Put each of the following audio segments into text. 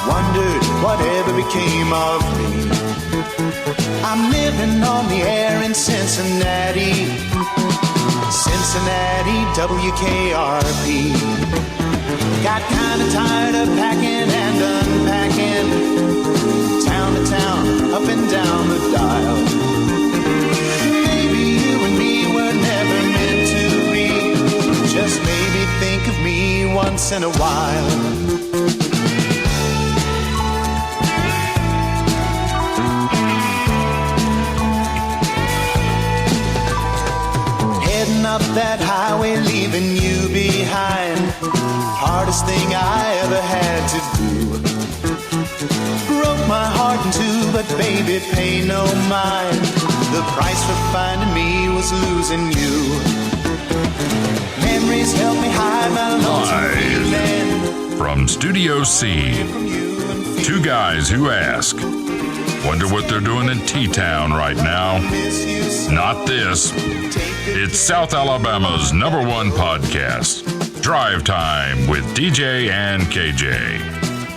wondered whatever became of me. I'm living on the air in Cincinnati, WKRP. Got kinda tired of packing and unpacking, town to town, up and down the dial. Maybe you and me were never meant to be, just maybe think of me once in a while. Heading up that highway, leaving you behind. Hardest thing I ever had to do. Broke my heart in two, but baby, pay no mind. The price for finding me was losing you. Memories help me hide my lonesome feeling. From Studio C, two guys who ask, wonder what they're doing in T-Town right now. Not this. It's South Alabama's #1 podcast, Drive Time with DJ and KJ.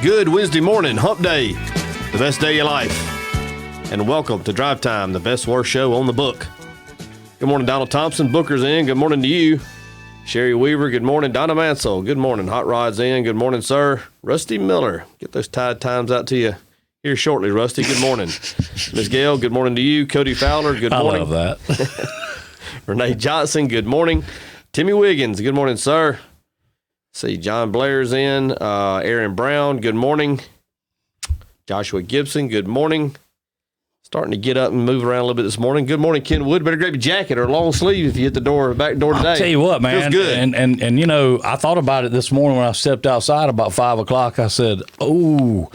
Good Wednesday morning, hump day, the best day of your life. And welcome to Drive Time, the best worst show on the book. Good morning, Donald Thompson. Booker's in. Good morning to you. Sherry Weaver, good morning. Donna Mansell, good morning. Hot Rod's in. Good morning, sir. Rusty Miller, get those Tide Times out to you here shortly, Rusty. Good morning. Ms. Gail, good morning to you. Cody Fowler, good morning. I love that. Renee Johnson, good morning. Timmy Wiggins, good morning, sir. See, John Blair's in. Aaron Brown, good morning. Joshua Gibson, good morning. Starting to get up and move around a little bit this morning. Good morning, Ken Wood. Better grab your jacket or long sleeve if you hit the back door today. I'll tell you what, man. Feels good. And you know, I thought about it this morning when I stepped outside about 5 o'clock. I said, oh,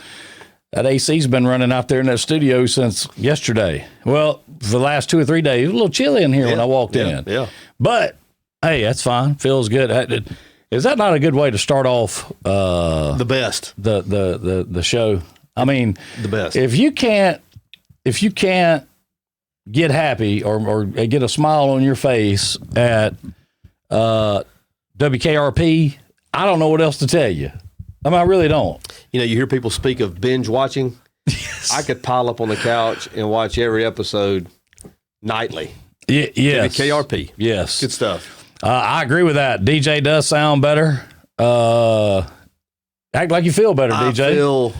that AC's been running out there in that studio since yesterday. Well, for the last 2 or 3 days, it was a little chilly in here when I walked in. Yeah. But, hey, that's fine. Feels good. Is that not a good way to start off the best. The show? I mean, the best. If you can't get happy or get a smile on your face at WKRP, I don't know what else to tell you. I mean, I really don't. You know, you hear people speak of binge watching. Yes. I could pile up on the couch and watch every episode nightly. Yes. WKRP. Yes. Good stuff. I agree with that. DJ does sound better. Act like you feel better, DJ. I feel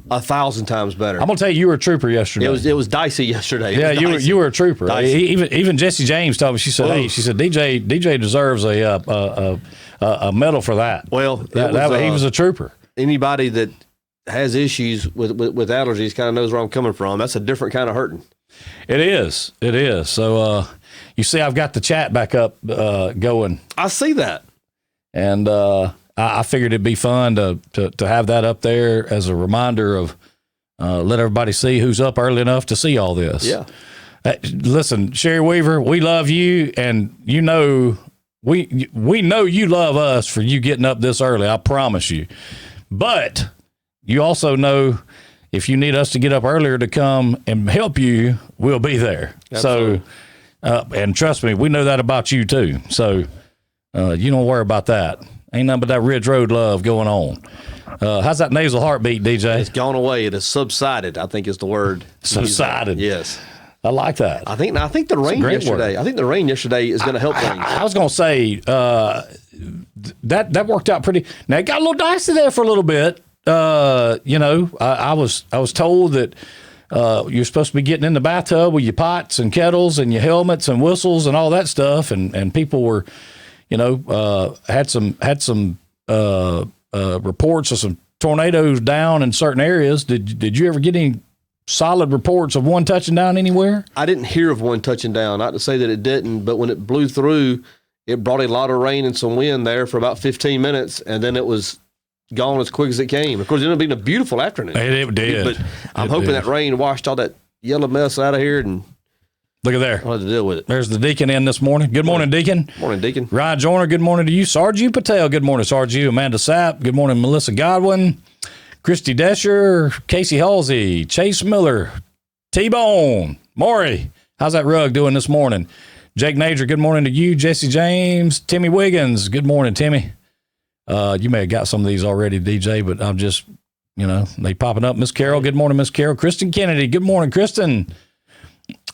1,000 times better. I'm gonna tell you, you were a trooper yesterday. It was dicey yesterday. Yeah, you were a trooper. Even Jessie James told me. She said, "Hey, DJ deserves a medal for that." Well, he was a trooper. Anybody that has issues with allergies kind of knows where I'm coming from. That's a different kind of hurting. It is. So you see, I've got the chat back up going. I see that, and I figured it'd be fun to have that up there as a reminder of let everybody see who's up early enough to see all this. Yeah. Listen, Sherry Weaver, we love you, and you know we know you love us for you getting up this early. I promise you. But you also know if you need us to get up earlier to come and help you, we'll be there. Absolutely. So, and trust me, we know that about you too. So you don't worry about that. Ain't nothing but that Ridge Road love going on. How's that nasal heartbeat, DJ? It's gone away. It has subsided, I think is the word. Subsided. Yes. I like that. I think the rain yesterday. I think the rain yesterday is going to help things. I was going to say that worked out pretty. Now it got a little dicey there for a little bit. You know, I was told that you're supposed to be getting in the bathtub with your pots and kettles and your helmets and whistles and all that stuff, and people were, you know, had some reports of some tornadoes down in certain areas. Did you ever get any solid reports of one touching down anywhere? I didn't hear of one touching down. Not to say that it didn't, but when it blew through, it brought a lot of rain and some wind there for about 15 minutes, and then it was gone as quick as it came. Of course, it ended up being a beautiful afternoon. It did. But I'm hoping that rain washed all that yellow mess out of here and look at there. I'll have to deal with it. There's the Deacon in this morning. Good morning, Deacon. Morning, Deacon. Ryan Joyner, good morning to you. Sarju Patel, good morning, Sarju. Amanda Sapp, good morning, Melissa Godwin. Christy Desher, Casey Halsey, Chase Miller, T-Bone, Maury. How's that rug doing this morning? Jake Nader, good morning to you. Jesse James, Timmy Wiggins, good morning, Timmy. You may have got some of these already, DJ, but I'm just, they popping up. Miss Carol, good morning, Miss Carol. Kristen Kennedy, good morning, Kristen.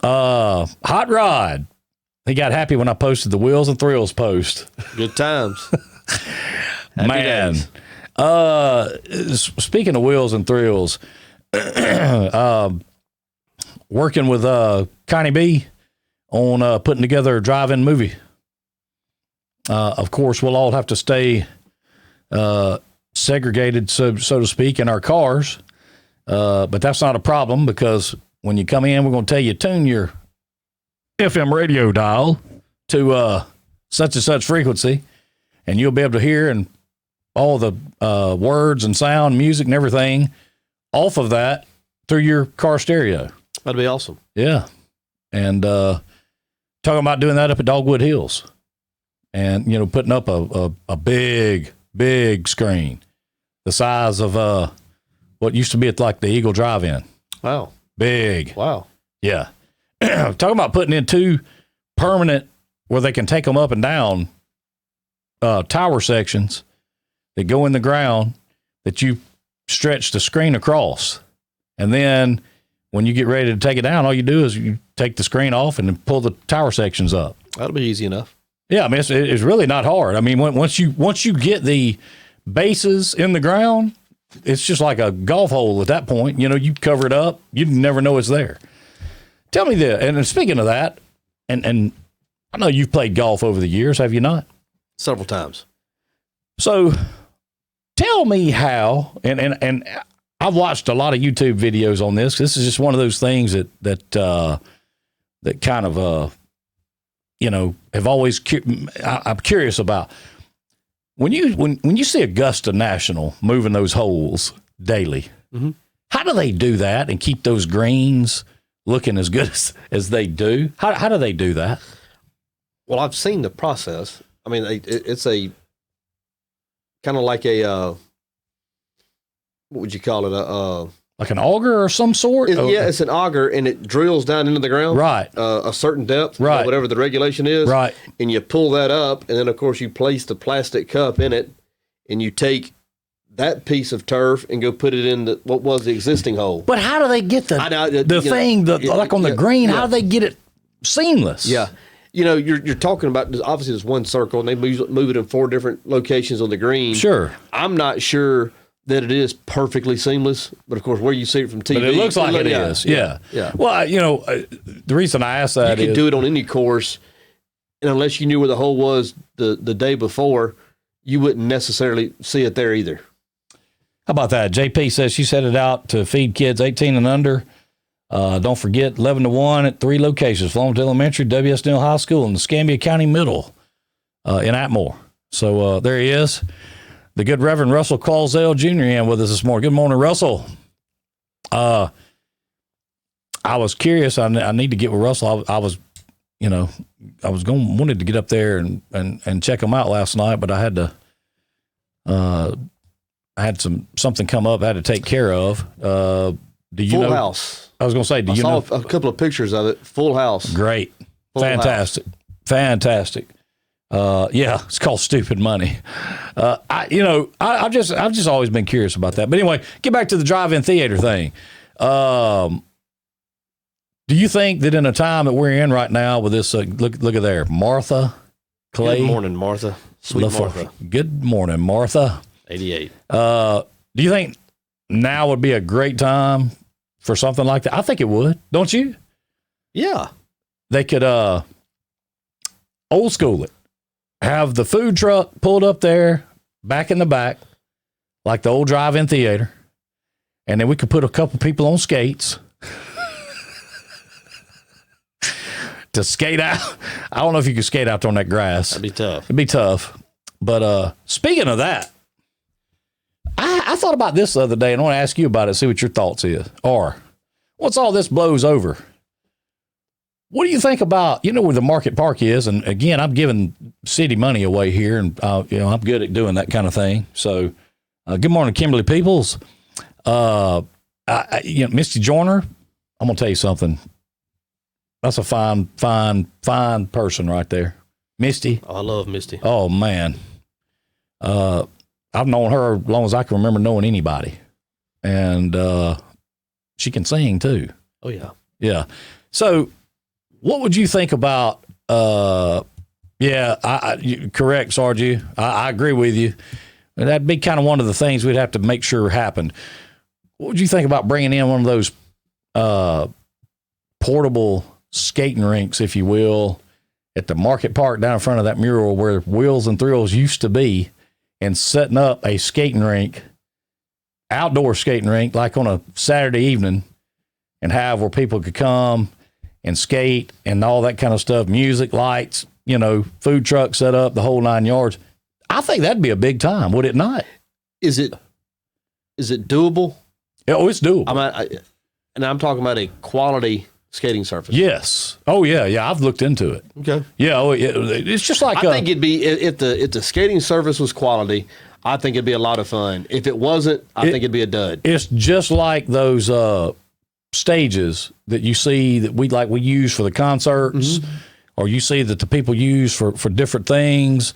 Hot Rod, he got happy when I posted the Wheels and Thrills post. Good times. Man. Speaking of Wheels and Thrills, working with Connie B on putting together a drive-in movie. Of course, we'll all have to stay segregated, so to speak, in our cars. But that's not a problem, because when you come in, we're going to tell you, tune your FM radio dial to such and such frequency, and you'll be able to hear and all the words and sound, music and everything off of that through your car stereo. That'd be awesome. Yeah. And talking about doing that up at Dogwood Hills, and, putting up a big, big screen the size of what used to be at like the Eagle Drive-In. Wow. Big. Wow. Yeah. Talking about putting in 2 permanent where they can take them up and down tower sections that go in the ground that you stretch the screen across. And then when you get ready to take it down, all you do is you take the screen off and then pull the tower sections up. That'll be easy enough. Yeah, I mean, it's really not hard. I mean, once you get the bases in the ground, it's just like a golf hole at that point. You cover it up, you never know it's there. Tell me this, and speaking of that, and I know you've played golf over the years, have you not? Several times. So tell me how, and I've watched a lot of YouTube videos on this. This is just one of those things that kind of have always I'm curious about. When you see Augusta National moving those holes daily, mm-hmm. How do they do that and keep those greens looking as good as they do? How do they do that? Well, I've seen the process. I mean, it's a kind of like a what would you call it? Like an auger or some sort? Yeah, it's an auger, and it drills down into the ground. Right. A certain depth, right. Whatever the regulation is. Right. And you pull that up, and then, of course, you place the plastic cup in it, and you take that piece of turf and go put it in what was the existing hole. But how do they get the thing, like on the green, how do they get it seamless? Yeah. You're talking about, obviously, there's one circle, and they move it in 4 different locations on the green. Sure. I'm not sure that it is perfectly seamless, but of course, where you see it from TV, but it looks like it is. Yeah. Well, the reason I asked that is you could do it on any course, and unless you knew where the hole was the day before, you wouldn't necessarily see it there either. How about that? JP says she's headed out to feed kids 18 and under. Don't forget 11 to 1 at 3 locations: Florentville Elementary, W.S. Neal High School, and the Escambia County Middle in Atmore. So there he is. The good Reverend Russell Clausell Jr. in with us this morning. Good morning, Russell. I was curious. I need to get with Russell. I was wanted to get up there and check him out last night, but I had to. I had something come up I had to take care of. Do you Full know? House. I was going to say, I saw a couple of pictures of it. Full house. Great. Fantastic. House. Fantastic. Yeah, it's called Stupid Money. I've just always been curious about that. But anyway, get back to the drive-in theater thing. Do you think that in a time that we're in right now with this, look at there, Martha Clay. Good morning, Martha. Sweet Martha. Good morning, Martha. 88. Do you think now would be a great time for something like that? I think it would. Don't you? Yeah. They could old school it. Have the food truck pulled up there, back in the back, like the old drive-in theater, and then we could put a couple people on skates to skate out. I don't know if you could skate out on that grass. That'd be tough. It'd be tough. But speaking of that, I thought about this the other day, and I want to ask you about it, see what your thoughts are. Once all this blows over, what do you think about, where the Market Park is? And again, I'm giving city money away here, and I'm good at doing that kind of thing. So, good morning, Kimberly Peoples. Misty Joyner, I'm gonna tell you something. That's a fine person right there, Misty. Oh, I love Misty. Oh man, I've known her as long as I can remember knowing anybody. And she can sing too. Oh, yeah. Yeah. So what would you think about, correct, Sarge. I agree with you. And that'd be kind of one of the things we'd have to make sure happened. What would you think about bringing in one of those portable skating rinks, if you will, at the market park down in front of that mural where Wheels and Thrills used to be, and setting up a skating rink, outdoor skating rink, like on a Saturday evening, and have where people could come and skate and all that kind of stuff, music, lights, food truck set up, the whole 9 yards. I think that'd be a big time, would it not? Is it doable? Oh, it's doable. I'm talking about a quality skating surface. Yes. Oh, yeah. I've looked into it. Okay. Yeah. It's just like I think it'd be if the skating surface was quality. I think it'd be a lot of fun. If it wasn't, I think it'd be a dud. It's just like those stages that you see that we use for the concerts, or you see that the people use for different things.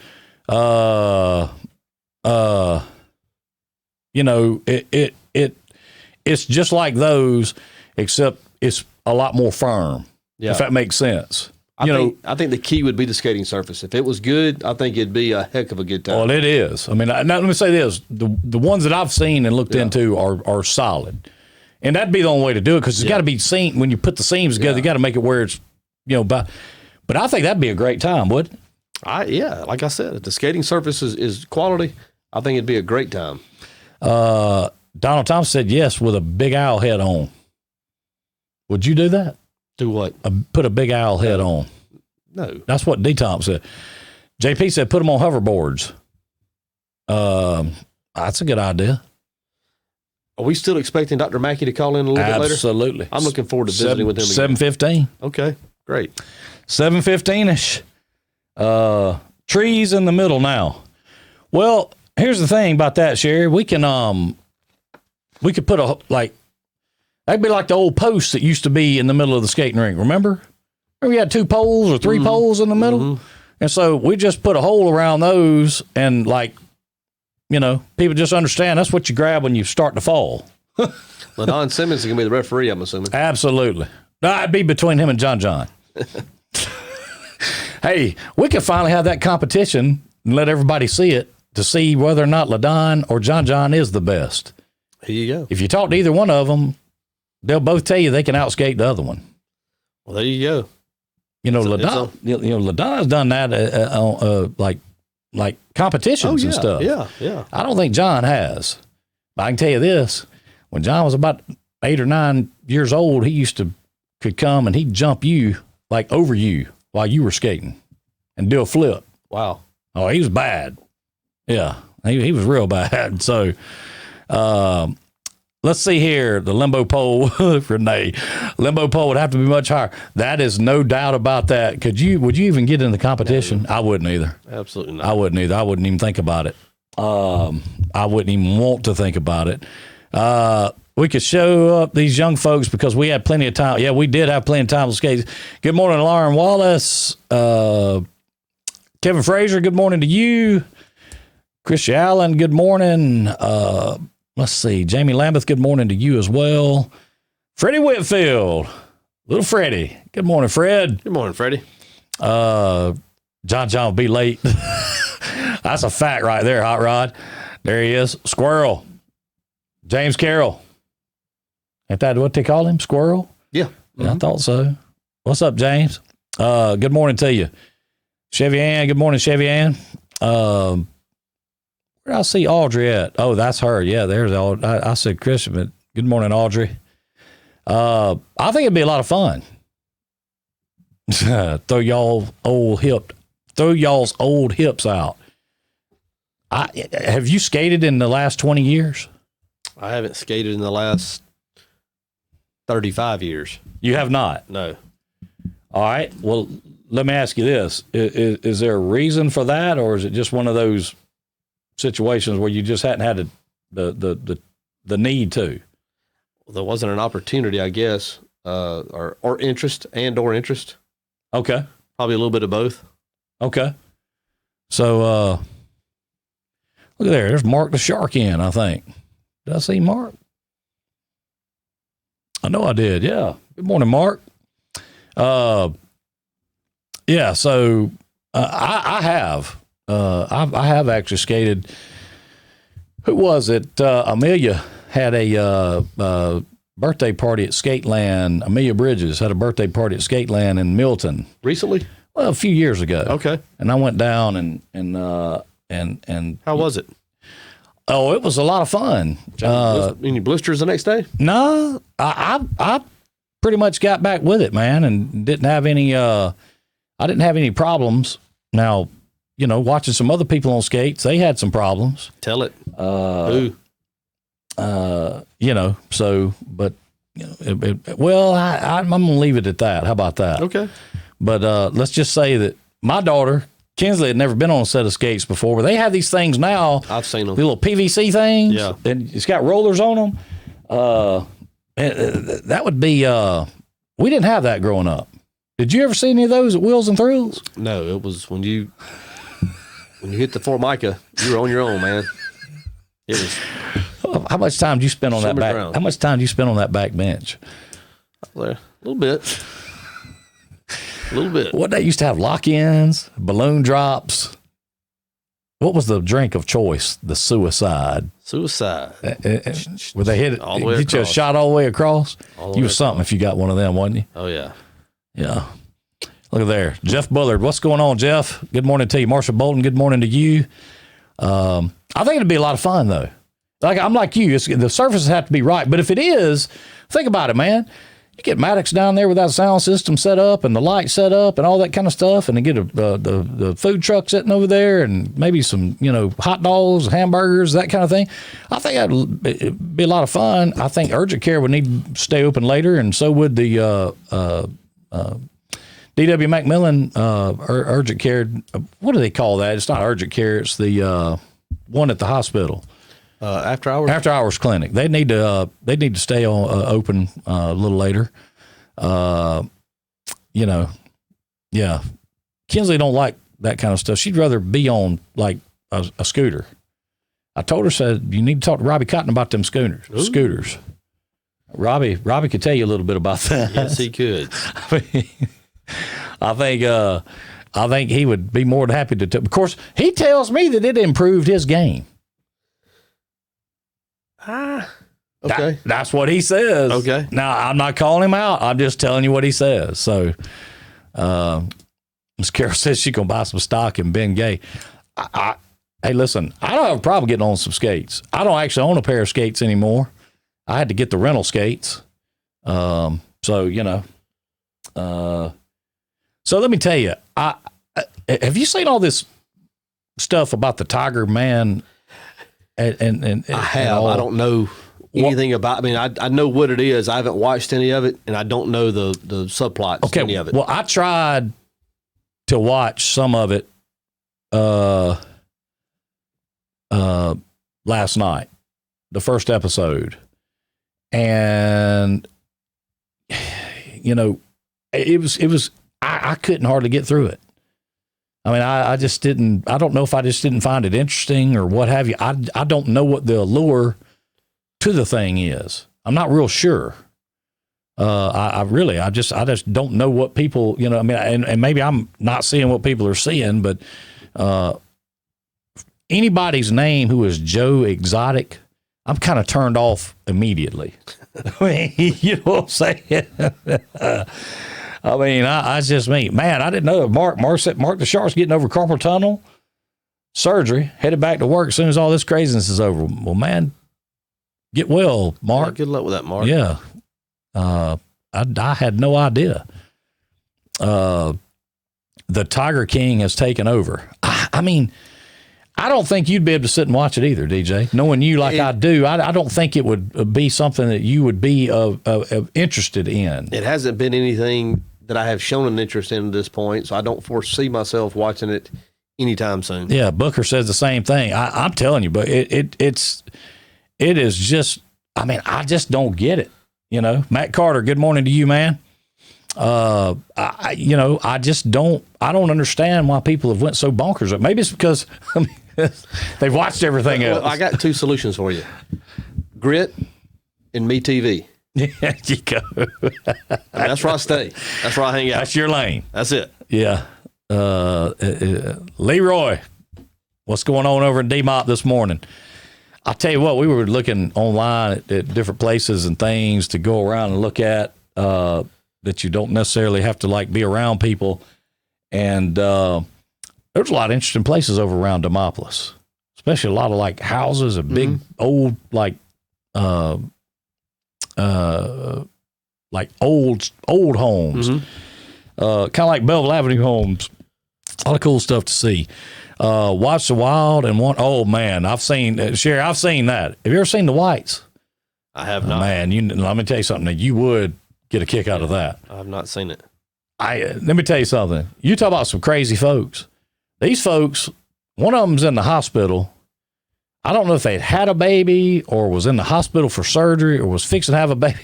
It's just like those, except it's a lot more firm. Yeah. If that makes sense. I think the key would be the skating surface. If it was good, I think it'd be a heck of a good time. Well, it is. I mean, now let me say this: the ones that I've seen and looked into are solid, and that'd be the only way to do it, because it's got to be seen when you put the seams together. You got to make it where it's But I think that'd be a great time, wouldn't it? Like I said, if the skating surface is quality, I think it'd be a great time. Donald Thompson said yes with a big owl head on. Would you do that? Do what? Put a big owl head on. No. That's what D. Thompson said. JP said put them on hoverboards. That's a good idea. Are we still expecting Dr. Mackey to call in a little bit later? Absolutely. I'm looking forward to visiting with him again. 7:15. Okay, great. 7:15-ish. Trees in the middle now. Well, here's the thing about that, Sherry. We could put that'd be like the old posts that used to be in the middle of the skating rink. Remember we had 2 poles or 3 poles in the middle? And so we just put a hole around those, and people just understand that's what you grab when you start to fall. LaDon Simmons is going to be the referee, I'm assuming. Absolutely. I'd be between him and John. Hey, we could finally have that competition and let everybody see it to see whether or not LaDon or John is the best. Here you go. If you talk to either one of them, they'll both tell you they can outskate the other one. Well, there you go. LaDon's done that on like competitions and stuff. Yeah. I don't think John has. But I can tell you this: when John was about 8 or 9 years old, he could come and he'd jump you over you while you were skating and do a flip. Wow. Oh, he was bad. Yeah, he was real bad. So, let's see here. The limbo pole, Renee. Limbo pole would have to be much higher. That is no doubt about that. Would you even get in the competition? No. I wouldn't either. Absolutely not. I wouldn't either. I wouldn't even think about it. I wouldn't even want to think about it. We could show up these young folks because we had plenty of time. Yeah, we did have plenty of time to skate. Good morning, Lauren Wallace. Kevin Frazier, good morning to you. Christian Allen, good morning. Let's see. Jamie Lambeth, good morning to you as well. Freddie Whitfield. Little Freddie. Good morning, Fred. Good morning, Freddie. John will be late. That's a fact right there, Hot Rod. There he is. Squirrel. James Carroll. Ain't that what they call him? Squirrel? Yeah. I thought so. What's up, James? Good morning to you. Chevy Ann. Good morning, Chevy Ann. Where did I see Audrey at? Oh, that's her. Yeah, there's Audrey. I said Christian, but good morning, Audrey. I think it'd be a lot of fun. Throw y'all's old hips out. Have you skated in the last 20 years? I haven't skated in the last 35 years. You have not? No. All right. Well, let me ask you this. Is there a reason for that, or is it just one of those situations where you just hadn't had the need to? Well, there wasn't an opportunity, I guess, or interest or interest. Okay. Probably a little bit of both. Okay. So Look at there. There's Mark the Shark in, I think. Did I see Mark? I know I did. Yeah. Good morning, Mark. Yeah. So I have actually skated. Who was it? Amelia had a birthday party at Skateland. Amelia Bridges had a birthday party at Skateland in Milton. Recently? Well, a few years ago. Okay. And I went down and how was it? Oh, it was a lot of fun. Any blisters the next day? No, I pretty much got back with it, man, and didn't have any. I didn't have any problems. Now, watching some other people on skates, they had some problems. Tell it. Who? So, but I'm gonna leave it at that. How about that? Okay. But let's just say that my daughter Kinsley had never been on a set of skates before, but they have these things now. I've seen them. The little PVC things. Yeah. And it's got rollers on them. That would be, we didn't have that growing up. Did you ever see any of those at Wheels and Thrills? No, it was when you hit the Formica, you were on your own, man. It was. How much time did you spend on that back? Ground. How much time did you spend on that back bench? A little bit. A little bit. What, they used to have lock-ins, balloon drops. What was the drink of choice? The suicide. Suicide. Where they hit it, all the way get you a across. shot all the way across? All the You way was something if you got one of them, wasn't you? Oh, yeah. Yeah. Look at there. Jeff Bullard. What's going on, Jeff? Good morning to you. Marshall Bolton, good morning to you. I think it'd be a lot of fun, though. I'm like you. The surfaces have to be right. But if it is, think about it, man. You get Maddox down there with that sound system set up and the light set up and all that kind of stuff, and then get the food truck sitting over there and maybe some hot dogs, hamburgers, that kind of thing. I think it'd be a lot of fun. I think urgent care would need to stay open later, and so would the D.W. McMillan urgent care. What do they call that? It's not urgent care. It's the one at the hospital. After hours? After hours clinic. They need to stay on open a little later. Yeah. Kinsley don't like that kind of stuff. She'd rather be on like a scooter. I told her, said, you need to talk to Robbie Cotton about them scooters. Robbie could tell you a little bit about that. Yes, he could. I think he would be more than happy to. Of course, he tells me that it improved his game. Okay. That's what he says. Okay. Now, I'm not calling him out. I'm just telling you what he says. So, Ms. Carol says she's going to buy some stock in Ben Gay. Hey, listen, I don't have a problem getting on some skates. I don't actually own a pair of skates anymore. I had to get the rental skates. So let me tell you, have you seen all this stuff about the Tiger Man? And I have. I don't know anything about. I mean, I know what it is. I haven't watched any of it, and I don't know the subplots to any of it. Well, I tried to watch some of it last night, the first episode, and it was I couldn't hardly get through it. I mean, I just didn't. I don't know if I just didn't find it interesting or what have you. I don't know what the allure to the thing is. I'm not real sure. I just don't know what people. I mean, and maybe I'm not seeing what people are seeing, but anybody's name who is Joe Exotic, I'm kind of turned off immediately. I mean, you know what I'm saying? I mean, I just mean, man, I didn't know Mark the Shark's getting over carpal tunnel surgery, headed back to work as soon as all this craziness is over. Well, man, get well, Mark. Yeah, good luck with that, Mark. Yeah. I had no idea. The Tiger King has taken over. I mean, I don't think you'd be able to sit and watch it either, DJ. Knowing you like I do, I don't think it would be something that you would be interested in. It hasn't been anything that I have shown an interest in at this point, so I don't foresee myself watching it anytime soon. Yeah, Booker says the same thing. I'm telling you, but it is just. I mean, I just don't get it. Matt Carter. Good morning to you, man. I just don't. I don't understand why people have went so bonkers. Maybe it's because They've watched everything else. Well, I got two solutions for you: Grit and Me TV. There you go. That's where I stay. That's where I hang out. That's your lane. That's it. Yeah. Leroy, what's going on over in D-Mop this morning? I'll tell you what, we were looking online at different places and things to go around and look at that you don't necessarily have to like be around people. And there's a lot of interesting places over around Demopolis, especially a lot of like houses and big old like old homes, kind of like Belleville Avenue homes. A lot of cool stuff to see. Watch the Wild and one. Oh man, I've seen Sherry. I've seen that. Have you ever seen the Whites? I have not. Man, let me tell you something. That you would get a kick out of that. I have not seen it. Let me tell you something. You talk about some crazy folks. These folks, one of them's in the hospital. I don't know if they'd had a baby or was in the hospital for surgery or was fixing to have a baby.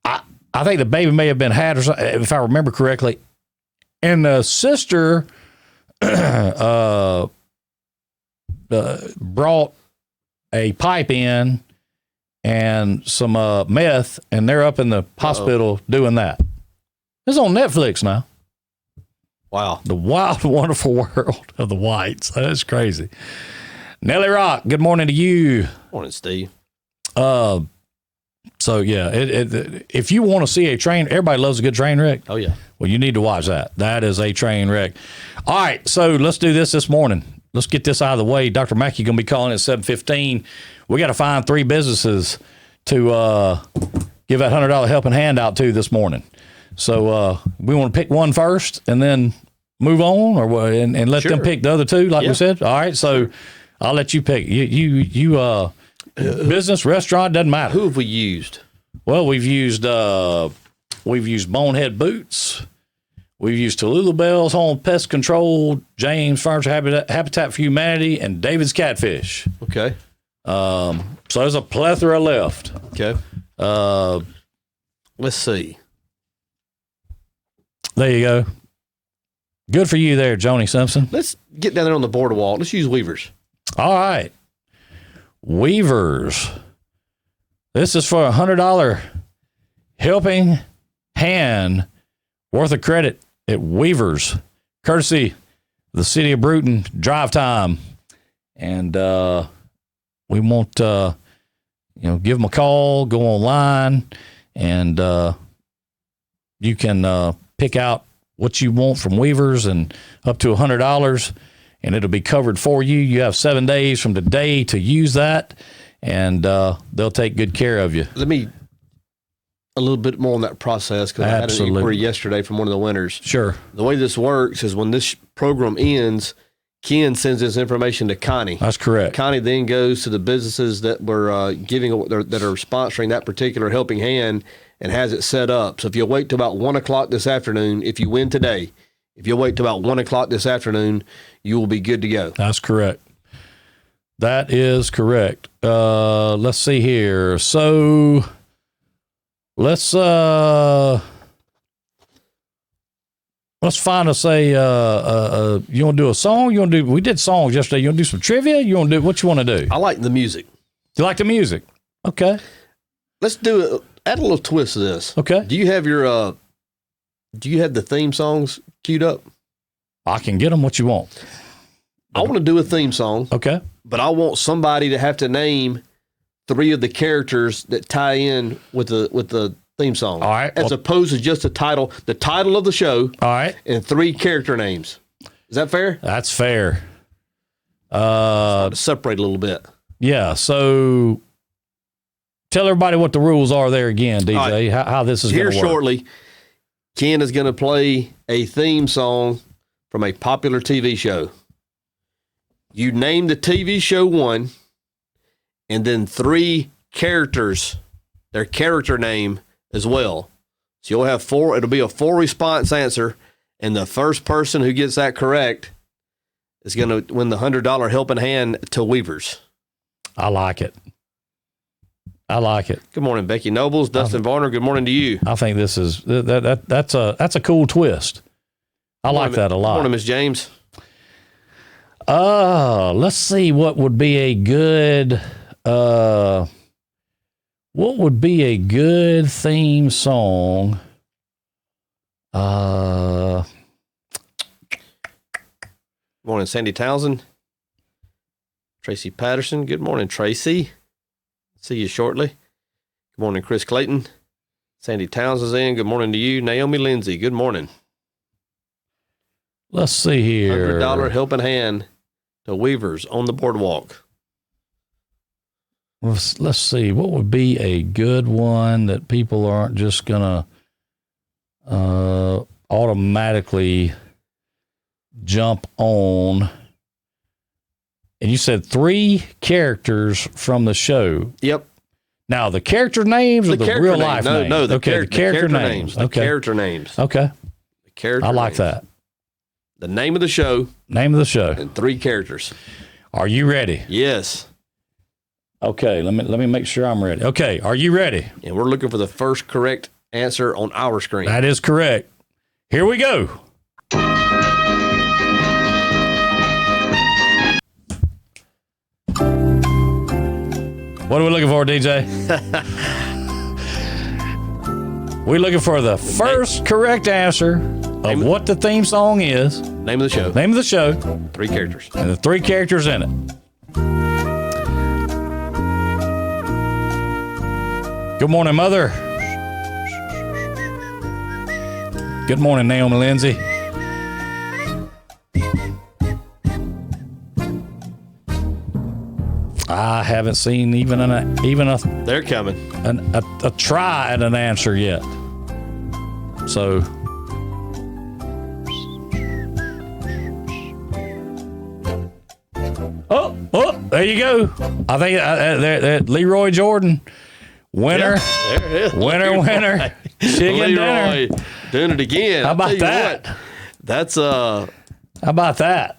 I think the baby may have been had, or something, if I remember correctly. And the sister brought a pipe in and some meth, and they're up in the hospital doing that. It's on Netflix now. Wow. The Wild, Wonderful World of the Whites. That's crazy. Nelly Rock, good morning to you. Morning, Steve. So, yeah, if you want to see a train, everybody loves a good train wreck. Oh, yeah. Well, you need to watch that. That is a train wreck. All right, so let's do this morning. Let's get this out of the way. Dr. Mackey going to be calling at 7:15. We got to find 3 businesses to give that $100 helping hand out to this morning. So we want to pick one first and then move on, or what, and let them pick the other 2, like we said. All right, so I'll let you pick. You business, restaurant, doesn't matter. Who have we used? Well, we've used Bonehead Boots. We've used Tallulah Bells Home Pest Control, James Furniture Habitat for Humanity, and David's Catfish. Okay. So there's a plethora left. Okay. Let's see. There you go. Good for you there, Joni Simpson. Let's get down there on the boardwalk. Let's use Weavers. All right. Weavers. This is for a $100 helping hand worth of credit at Weavers, courtesy of the City of Bruton Drive Time. And we want give them a call, go online, and you can pick out what you want from Weavers and up to $100, and it'll be covered for you. You have 7 days from today to use that, and they'll take good care of you. Let me a little bit more on that process, because I had an inquiry yesterday from one of the winners. Sure. The way this works is when this program ends, Ken sends this information to Connie. That's correct. Connie then goes to the businesses that were that are sponsoring that particular helping hand and has it set up. So if you wait till about 1 o'clock this afternoon, if you win today, if you wait till about 1 o'clock this afternoon, you will be good to go. That's correct. That is correct. Let's see here. So let's find us you want to do a song? We did songs yesterday. You want to do some trivia? You want to do what you want to do? I like the music. You like the music? Okay. Let's add a little twist to this. Okay. Do you have the theme songs queued up? I can get them what you want. I want to do a theme song. Okay. But I want somebody to have to name 3 of the characters that tie in with the theme song. All right. As opposed to just the title of the show. All right. And 3 character names. Is that fair? That's fair. Separate a little bit. Yeah. So tell everybody what the rules are there again, DJ. Right. How this is going to work. Here shortly, Ken is going to play a theme song from a popular TV show. You name the TV show 1, and then 3 characters, their character name as well. So you'll have 4. It'll be a 4-response answer, and the first person who gets that correct is going to win the $100 helping hand to Weavers. I like it. Good morning, Becky Nobles, Dustin Varner. Good morning to you. I think this is that's a cool twist. I like that a lot. Good morning, Miss James. Let's see what would be a good theme song. Morning, Sandy Townsend. Tracy Patterson. Good morning, Tracy. See you shortly. Good morning, Chris Clayton. Sandy Townsend's in. Good morning to you. Naomi Lindsay. Good morning. Let's see here. $100 helping hand to Weavers on the boardwalk. Let's see. What would be a good one that people aren't just going to automatically jump on? And you said 3 characters from the show. Yep. Now, the character names or the real life names? No, the character names. The character names. Okay. The character I like names. that. The name of the show. Name of the show. And 3 characters. Are you ready? Yes. Okay, let me make sure I'm ready. Okay, are you ready? And we're looking for the first correct answer on our screen. That is correct. Here we go. What are we looking for, DJ? We're looking for the first correct answer of what the theme song is. Name of the show. Name of the show. 3 characters. And the 3 characters in it. Good morning, Mother. Good morning, Naomi Lindsay. I haven't seen even a They're coming. a try at an answer yet. So oh, there you go. I think Leroy Jordan, winner, There it is. winner, chicken dinner. Leroy doing it again. How about I'll tell you that? what, that's How about that?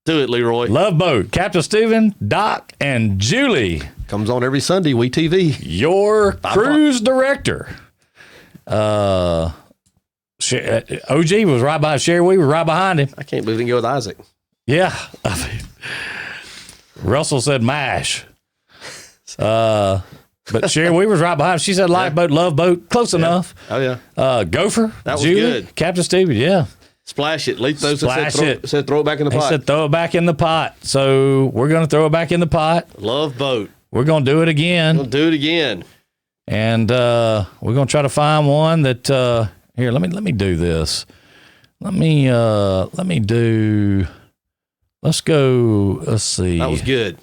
do it, Leroy. Love Boat, Captain Steven, Doc, and Julie, Comes on every Sunday, We TV. your cruise director. OG was right by Sherry Weaver, right behind him. I can't believe we can go with Isaac. Yeah. Russell said MASH. But Sherry Weaver's right behind him. She said Lifeboat, Love Boat. Close enough. Oh, yeah. Gopher. That was Julie, good. Captain Steven, yeah. Splash it. Lee throws Splash it. Said throw it back in the He pot. said throw it back in the pot. So we're going to throw it back in the pot. Love boat. We're going to do it again. We'll do it again. And we're going to try to find one that here, let me do this. Let's see. That was good.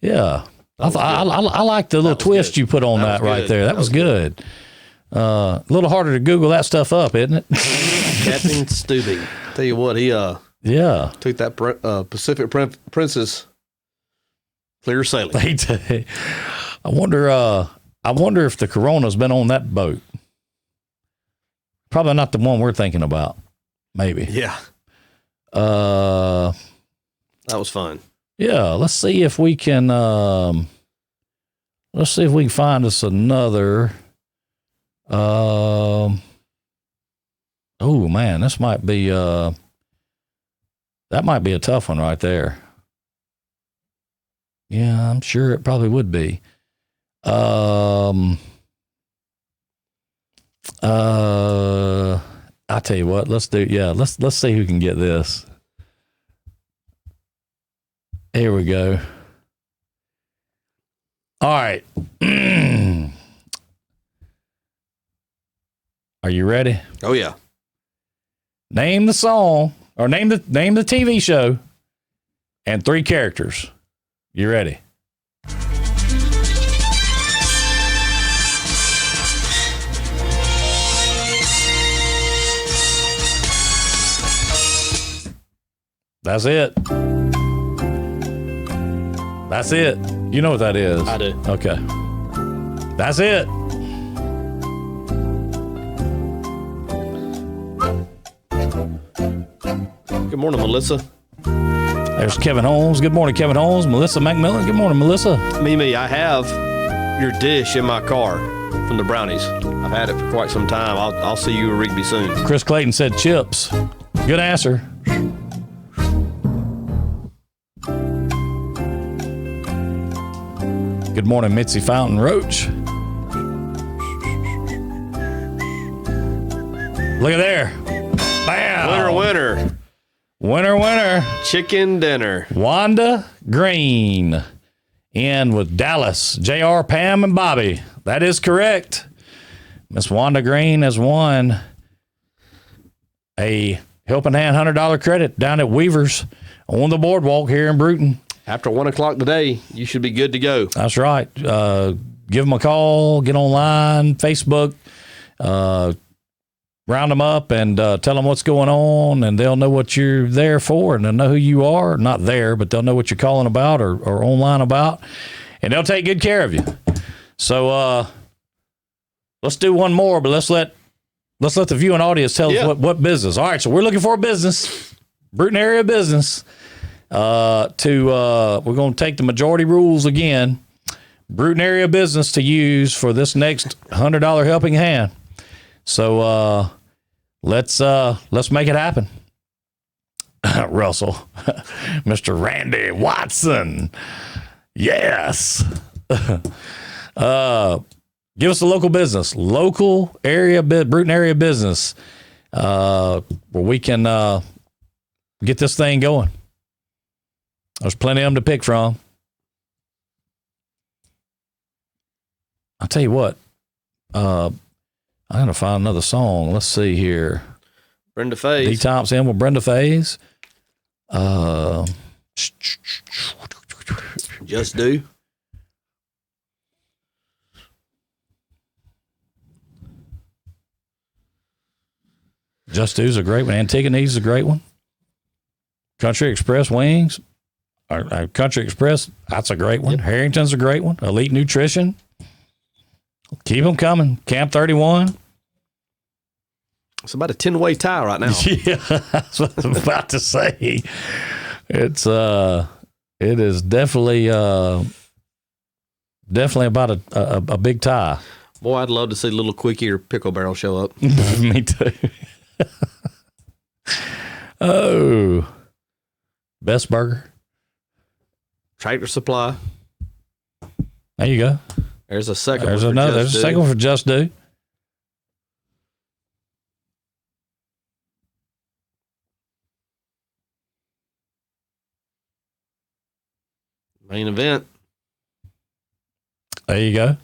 Yeah. I like the little twist you put on that right there. That was good. A little harder to Google that stuff up, isn't it? Captain Stubing. Tell you what, he yeah. took that Pacific Princess clear sailing. I wonder if the Corona's been on that boat. Probably not the one we're thinking about. Maybe. Yeah. That was fun. Yeah, let's see if we can find us another. Oh man, this might be that might be a tough one right there. Yeah, I'm sure it probably would be. I tell you what, let's see who can get this. Here we go. All right. Are you ready? Oh yeah. Name the song or name the TV show and 3 characters. You ready? That's it. That's it. You know what that is. I do. Okay. That's it. Good morning, Melissa. There's Kevin Holmes. Good morning, Kevin Holmes. Melissa McMillan. Good morning, Melissa. Mimi, I have your dish in my car from the brownies. I've had it for quite some time. I'll see you at Rigby soon. Chris Clayton said chips. Good answer. Good morning, Mitzi Fountain Roach. Look at there. Bam. Winner. Winner. Chicken dinner. Wanda Green in with Dallas, JR, Pam, and Bobby. That is correct. Miss Wanda Green has won a Helping Hand $100 credit down at Weaver's on the boardwalk here in Bruton. After 1 o'clock today, you should be good to go. That's right. Give them a call, get online, Facebook, round them up and tell them what's going on, and they'll know what you're there for, and they'll know who you are. Not there, but they'll know what you're calling about or online about, and they'll take good care of you. So let's do one more, but let's let the viewing audience tell us what business. All right, so we're looking for a business, Bruton area business. We're going to take the majority rules again. Bruton area business to use for this next $100 helping hand. So let's make it happen. Russell, Mr. Randy Watson. Yes. Give us a local business, local area, Bruton area business, where we can get this thing going. There's plenty of them to pick from. I'll tell you what. I'm going to find another song. Let's see here. Brenda Faze. D. Thompson with Brenda Faze. Just Do. Just Do's a great one. Antigone's a great one. Country Express Wings. Country Express, that's a great one. Yep. Harrington's a great one. Elite Nutrition. Keep them coming. Camp 31. It's about a 10-way tie right now. Yeah, that's what I was about to say. It is definitely about a big tie. Boy, I'd love to see Little Quickie or Pickle Barrel show up. Me too. Oh, Best Burger. Tractor Supply. There you go. There's a second There's one. There's a second one for Just Do. Main Event. There you go.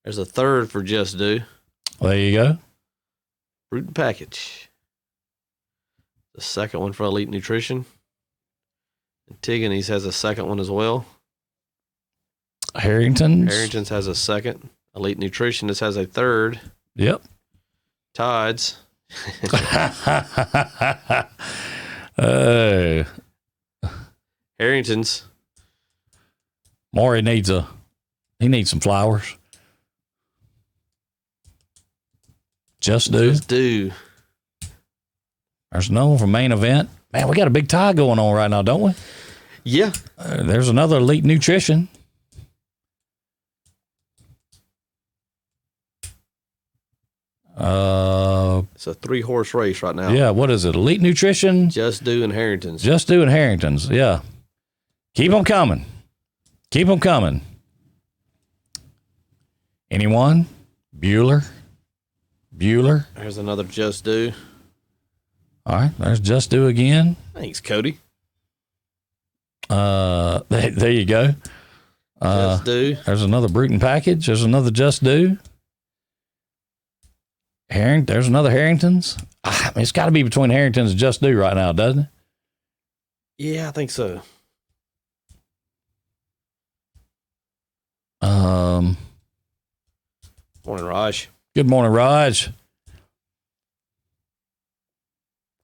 There's a third for Just Do. There you go. Fruit Package. The second one for Elite Nutrition. Antigone's has a second one as well. Harrington's has a second. Elite Nutritionist has a third. Yep. Tides. Harrington's. Maury needs some flowers. Just Do. Just Do. There's another one for Main Event. Man, we got a big tie going on right now, don't we? Yeah. There's another Elite Nutrition. It's a 3-horse race right now. Yeah, what is it? Elite Nutrition? Just Do and Harrington's. Just Do and Harrington's, yeah. Keep them coming. Keep them coming. Anyone? Bueller? There's another Just Do. All right, there's Just Do again. Thanks, Cody. There you go. Just Do. There's another Bruton Package. There's another Just Do. There's another Harrington's. I mean, it's got to be between Harrington's and Just Do right now, doesn't it? Yeah, I think so. Morning, Raj. Good morning, Raj.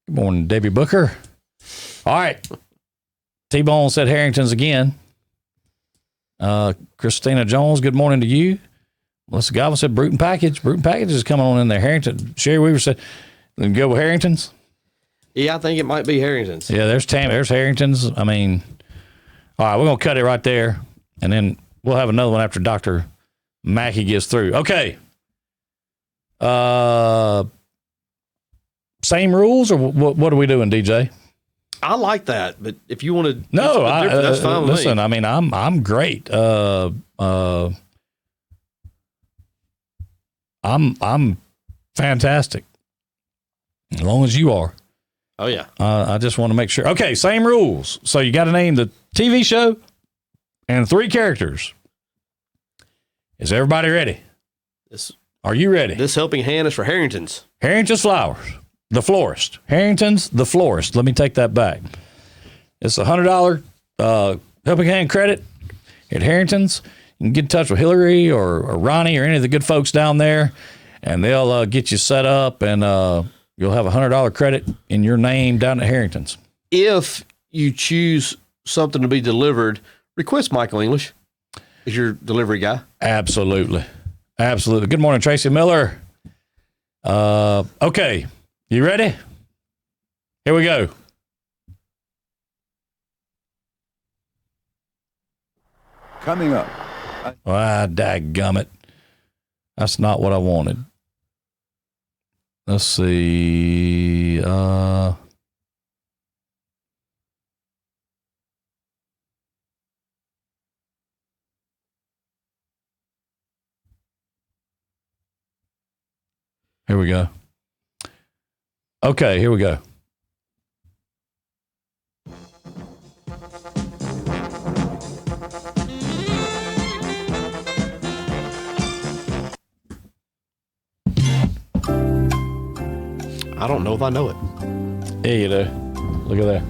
Good morning, Debbie Booker. All right. T-Bone said Harrington's again. Christina Jones, good morning to you. Melissa Goblin said Bruton Package. Bruton Package is coming on in there. Harrington. Sherry Weaver said, then go with Harrington's. Yeah, I think it might be Harrington's. Yeah, there's Harrington's. I mean, all right, we're going to cut it right there, and then we'll have another one after Dr. Mackey gets through. Okay. Same rules, or what are we doing, DJ? I like that, but if you want to, No, that's fine with listen. me. I mean, I'm great. I'm fantastic. As long as you are. Oh yeah. I just want to make sure. Okay, same rules. So you got to name the TV show and 3 characters. Is everybody ready? Are you ready? This helping hand is for Harrington's. Harrington's Flowers, the florist. Harrington's, the florist. Let me take that back. It's a $100 helping hand credit at Harrington's. You can get in touch with Hillary or Ronnie or any of the good folks down there, and they'll get you set up, and you'll have a $100 credit in your name down at Harrington's. If you choose something to be delivered, request Michael English as your delivery guy. Absolutely. Absolutely. Good morning, Tracy Miller. Okay. You ready? Here we go. Coming up. Dadgummit. That's not what I wanted. Let's see. Here we go. Okay, here we go. I don't know if I know it. Yeah, you do. Look at that.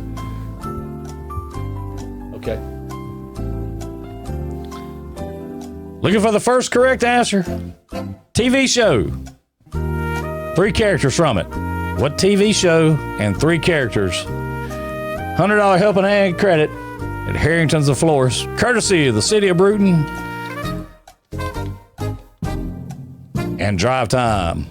Okay. Looking for the first correct answer. TV show. 3 characters from it. What TV show and 3 characters? $100 helping hand credit at Harrington's the Florist, courtesy of the City of Bruton and Drive Time.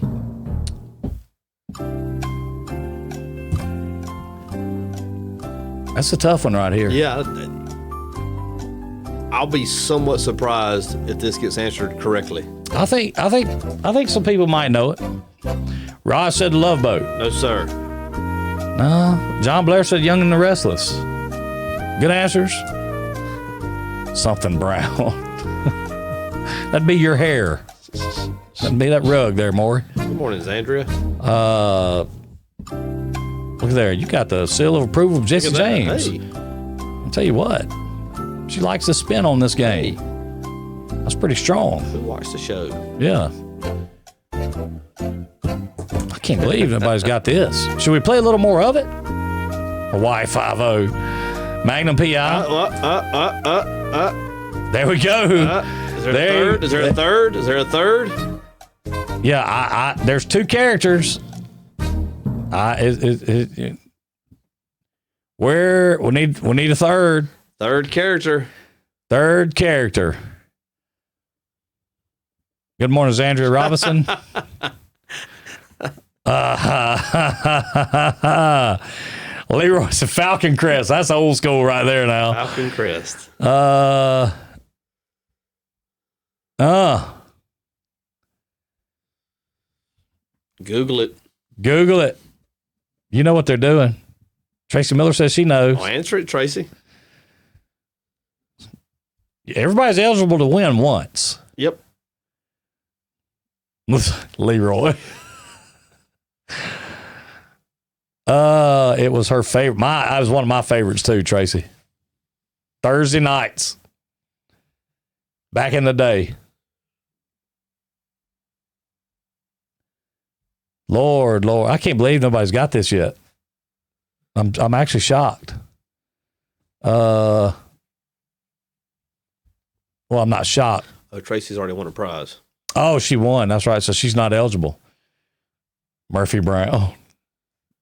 That's a tough one right here. Yeah. I'll be somewhat surprised if this gets answered correctly. I think some people might know it. Ross said Love Boat. No, sir. No. John Blair said Young and the Restless. Good answers. Something brown. That'd be your hair. That'd be that rug there, Maury. Good morning, Zandria. Look there. You got the seal of approval of Jesse Look at that. James. Hey. I'll tell you what. She likes to spin on this game. That's pretty strong. Who watched the show? Yeah. I can't believe nobody's got this. Should we play a little more of it? Hawaii 5-0. Magnum PI. There we go. Is there a third? Is there a third? Is there a third? Yeah, there's 2 characters. Where we need a third. Third character. Third character. Good morning, Zandria Robinson. Leroy said Falcon Crest. That's old school right there now. Falcon Crest. Google it. Google it. You know what they're doing. Tracy Miller says she knows. Oh, answer it, Tracy. Everybody's eligible to win once. Yep. Leroy. It was her favorite. It was one of my favorites too, Tracy. Thursday nights. Back in the day. Lord, I can't believe nobody's got this yet. I'm actually shocked. Well, I'm not shocked. Oh, Tracy's already won a prize. Oh, she won. That's right. So she's not eligible. Murphy Brown. Oh,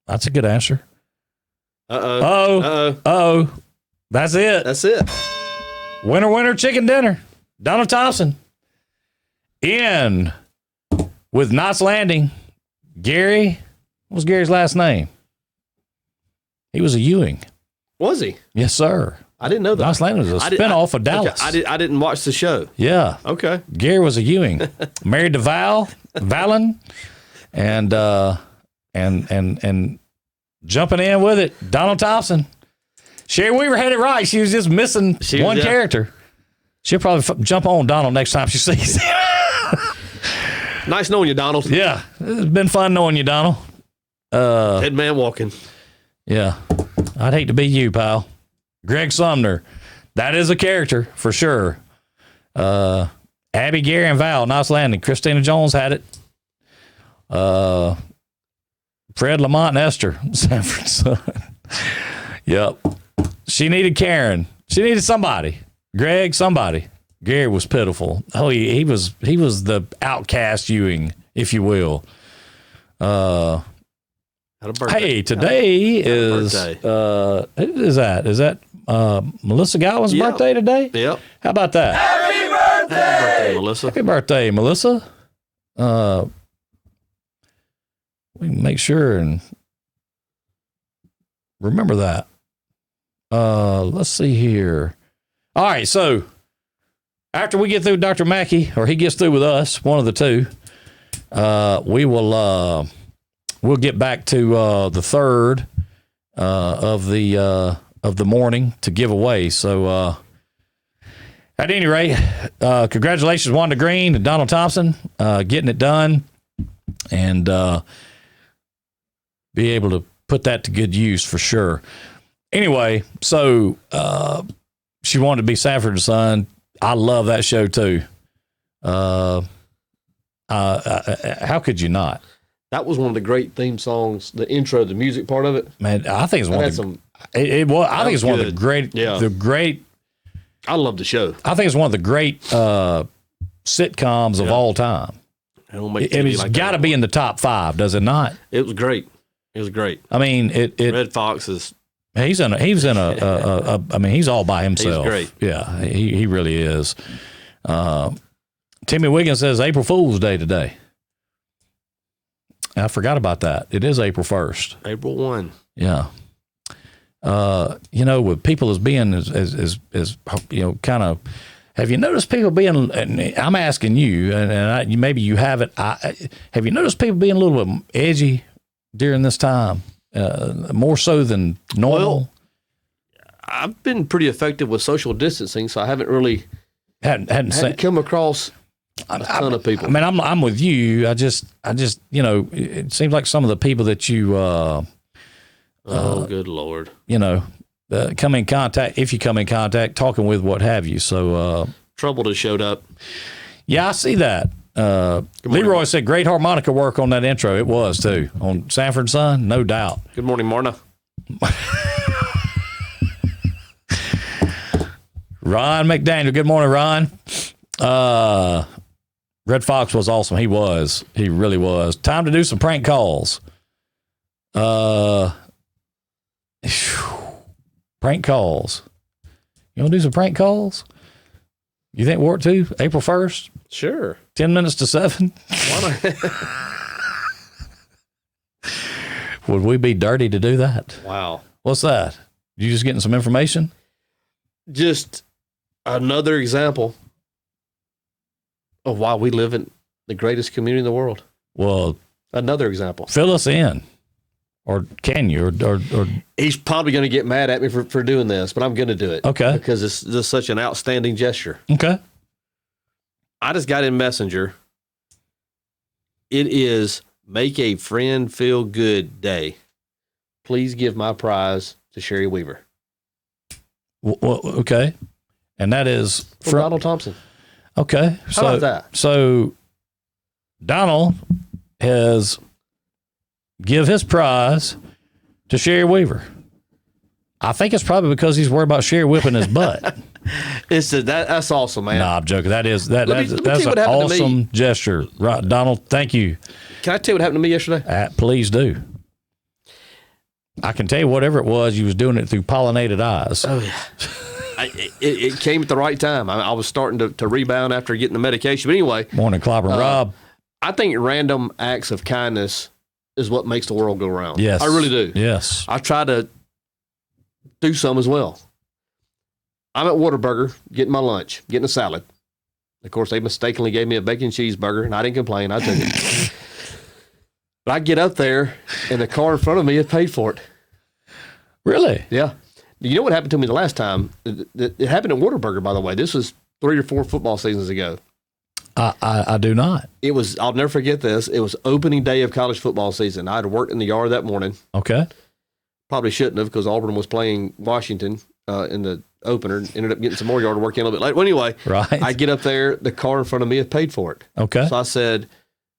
that's a good answer. Uh-oh. That's it. That's it. Winner, chicken dinner. Donald Thompson. In with Knott's Landing. Gary. What was Gary's last name? He was a Ewing. Was he? Yes, sir. I didn't know that. Nice Landing was a spinoff of Dallas. Okay, I didn't watch the show. Yeah. Okay. Gary was a Ewing, married to Valen, and jumping in with it, Donald Thompson. Sherry Weaver had it right. She was just missing one character. She'll probably jump on Donald next time she sees him. Nice knowing you, Donald. Yeah, it's been fun knowing you, Donald. Dead man walking. Yeah, I'd hate to be you, pal. Greg Sumner, that is a character for sure. Abby, Gary, and Val, Nice Landing. Christina Jones had it. Fred, Lamont, and Esther, Sanford Son. Yep. She needed Karen. She needed somebody. Greg, somebody. Gary was pitiful. Oh, he was the outcast Ewing, if you will. Had a birthday. Hey, today is who is that? Is that Melissa Godwin's birthday today? Yep. How about that? Happy birthday, Melissa. Happy birthday, Melissa. We can make sure and remember that. Let's see here. All right, so after we get through Dr. Mackey, or he gets through with us, one of the two, we'll get back to the third of the morning to give away. So at any rate, congratulations, Wanda Green and Donald Thompson, getting it done, and be able to put that to good use for sure. Anyway, so she wanted to be Sanford and Son. I love that show too. How could you not? That was one of the great theme songs. The intro, the music part of it. Man, I think it's one of the. I think it's one of the great. Yeah. The great. I love the show. I think it's one of the great sitcoms of all time. It's got to be in the top 5, does it not? It was great. It was great. I mean, Red Fox is. He's in a. I mean, he's all by himself. He's great. Yeah, he really is. Timmy Wiggins says April Fool's Day today. I forgot about that. It is April 1st. April 1. Yeah. With people as being as kind of. Have you noticed people being? And I'm asking you, and maybe you haven't. Have you noticed people being a little bit edgy during this time? More so than normal. Well, I've been pretty effective with social distancing, so I haven't really hadn't come across a ton of people. I mean, I'm with you. I just it seems like some of the people that you good Lord, come in contact, if you come in contact, talking with, what have you. So trouble has showed up. Yeah, I see that. Leroy said great harmonica work on that intro. It was too on Sanford and Son, no doubt. Good morning, Marna. Ron McDaniel. Good morning, Ron. Red Fox was awesome. He really was. Time to do some prank calls. Prank calls. You want to do some prank calls? You think we'll work too? April 1st? Sure. 10 minutes to 7? Why not? Would we be dirty to do that? Wow. What's that? You just getting some information? Just another example of why we live in the greatest community in the world. Well, another example. Fill us in. Or can you? Or he's probably going to get mad at me for doing this, but I'm going to do it. Okay. Because it's just such an outstanding gesture. Okay. I just got in Messenger. It is Make a Friend Feel Good Day. Please give my prize to Sherry Weaver. Well, okay. And that is from Donald Thompson. Okay. How about that? So Donald has give his prize to Sherry Weaver. I think it's probably because he's worried about Sherry whipping his butt. That's awesome, man. Nah, I'm joking. That's an awesome gesture. Right, Donald, thank you. Can I tell you what happened to me yesterday? Please do. I can tell you whatever it was, you was doing it through pollinated eyes. Oh, yeah. It came at the right time. I was starting to rebound after getting the medication. But anyway. Morning, Clobber and Rob. I think random acts of kindness is what makes the world go round. Yes. I really do. Yes. I try to do some as well. I'm at Whataburger getting my lunch, getting a salad. Of course, they mistakenly gave me a bacon cheeseburger, and I didn't complain. I took it. But I get up there, and the car in front of me had paid for it. Really? Yeah. You know what happened to me the last time? It happened at Whataburger, by the way. This was 3 or 4 football seasons ago. I do not. It was, I'll never forget this. It was opening day of college football season. I had worked in the yard that morning. Okay. Probably shouldn't have because Auburn was playing Washington in the opener. Ended up getting some more yard work in a little bit late. Well, anyway, Right. I get up there. The car in front of me had paid for it. Okay. So I said,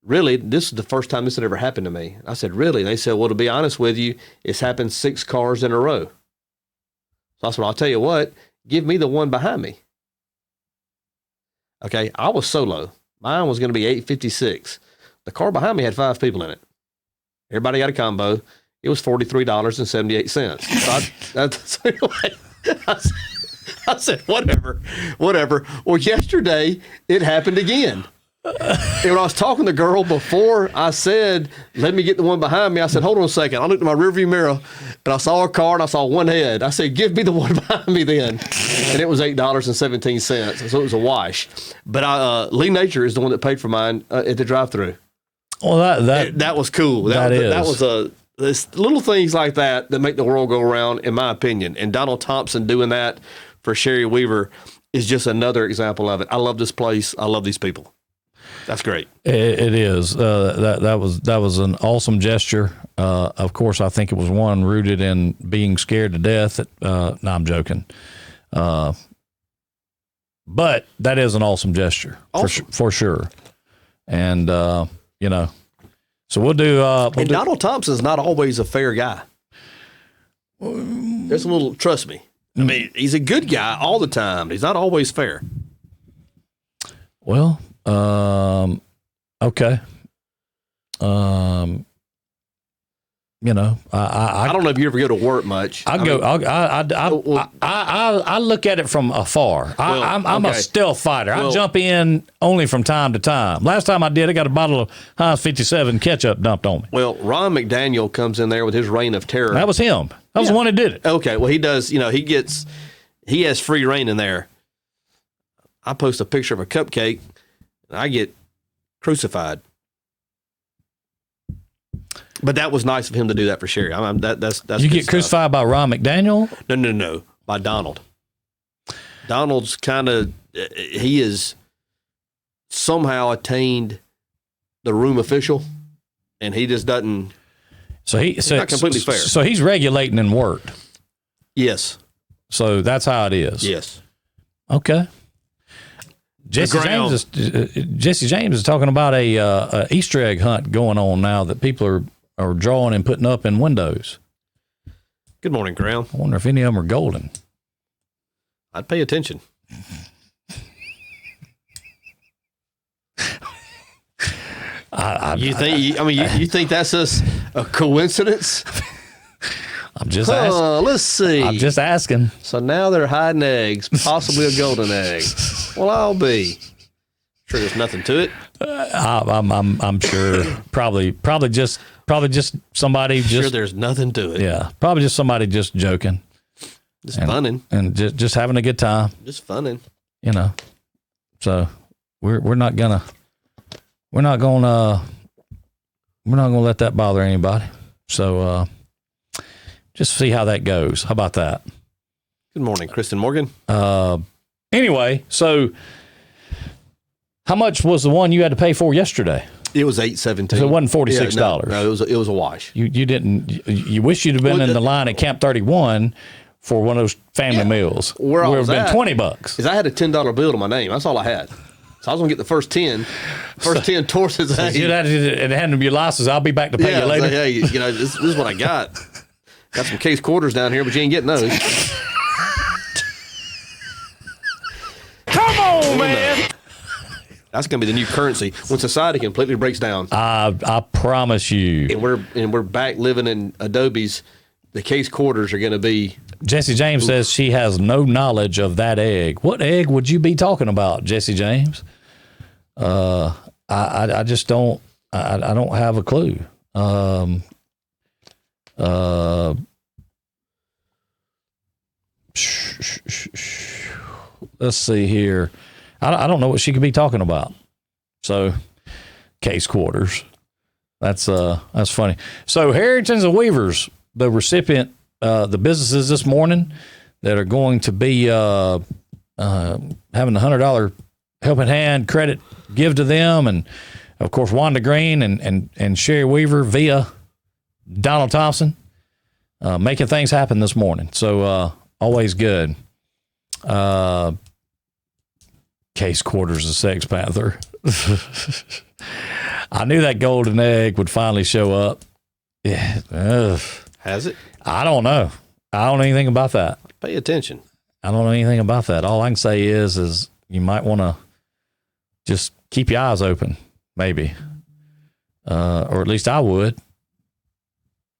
really, this is the first time this had ever happened to me. I said, really? They said, well, to be honest with you, it's happened 6 cars in a row. So I said, I'll tell you what, give me the one behind me. Okay, I was solo. Mine was going to be 856. The car behind me had 5 people in it. Everybody got a combo. It was $43.78. So I said, whatever. Well, yesterday it happened again. And when I was talking to the girl before I said, let me get the one behind me, I said, hold on a second. I looked at my rearview mirror and I saw a car and I saw one head. I said, give me the one behind me then. And it was $8.17. So it was a wash. But Lee Nature is the one that paid for mine at the drive-thru. Well, That was cool. That was there's little things like that make the world go around, in my opinion. And Donald Thompson doing that for Sherry Weaver is just another example of it. I love this place. I love these people. That's great. It is. That was an awesome gesture. Of course, I think it was one rooted in being scared to death. No, I'm joking. But that is an awesome gesture for sure. And so we'll do. Donald Thompson's not always a fair guy. There's a little. Trust me. I mean, he's a good guy all the time. He's not always fair. Well. Okay. I don't know if you ever go to work much. I look at it from afar. I'm a stealth fighter. I jump in only from time to time. Last time I did, I got a bottle of Heinz 57 ketchup dumped on me. Well, Ron McDaniel comes in there with his reign of terror. That was him. That was the one who did it. Okay. Well, he does, he has free reign in there. I post a picture of a cupcake and I get crucified. But that was nice of him to do that for Sherry. That's you get crucified by Ron McDaniel? No. By Donald. Donald's he is somehow attained the room official, and he just doesn't. It's not completely fair. So he's regulating in work. Yes. So that's how it is. Yes. Okay. Jesse James is talking about a Easter egg hunt going on now that people are drawing and putting up in windows. Good morning, Graham. I wonder if any of them are golden. I'd pay attention. You think that's a coincidence? I'm just asking. Let's see. I'm just asking. So now they're hiding eggs, possibly a golden egg. Well, I'll be. Sure, there's nothing to it. I'm sure. Probably just somebody. Sure, there's nothing to it. Yeah, probably just somebody just joking. Just funning. And just having a good time. Just funning. So we're not gonna let that bother anybody. So just see how that goes. How about that? Good morning, Kristen Morgan. Anyway, so how much was the one you had to pay for yesterday? It was $8.17. So it wasn't $46. No, it was a wash. You wish you'd have been in the line at Camp 31 for one of those family meals. Where I was been at, $20. Is I had a $10 bill to my name. That's all I had. So I was gonna get the first 10 towards his name. You'd have to hand them your license. I'll be back to pay you later. Hey, this is what I got. Got some case quarters down here, but you ain't getting those. Come on, man. That's going to be the new currency when society completely breaks down. I promise you. And we're back living in Adobes. The case quarters are going to be. Jesse James says she has no knowledge of that egg. What egg would you be talking about, Jesse James? I just don't. I don't have a clue. let's see here. I don't know what she could be talking about. So, case quarters. That's funny. So, Harringtons and Weavers, the recipient, the businesses this morning that are going to be having a $100 helping hand credit give to them, and of course Wanda Green and Sherry Weaver via Donald Thompson, making things happen this morning. So always good. Case quarters of Sex Panther. I knew that golden egg would finally show up. Yeah. Has it? I don't know. I don't know anything about that. Pay attention. I don't know anything about that. All I can say is you might want to just keep your eyes open, maybe, or at least I would.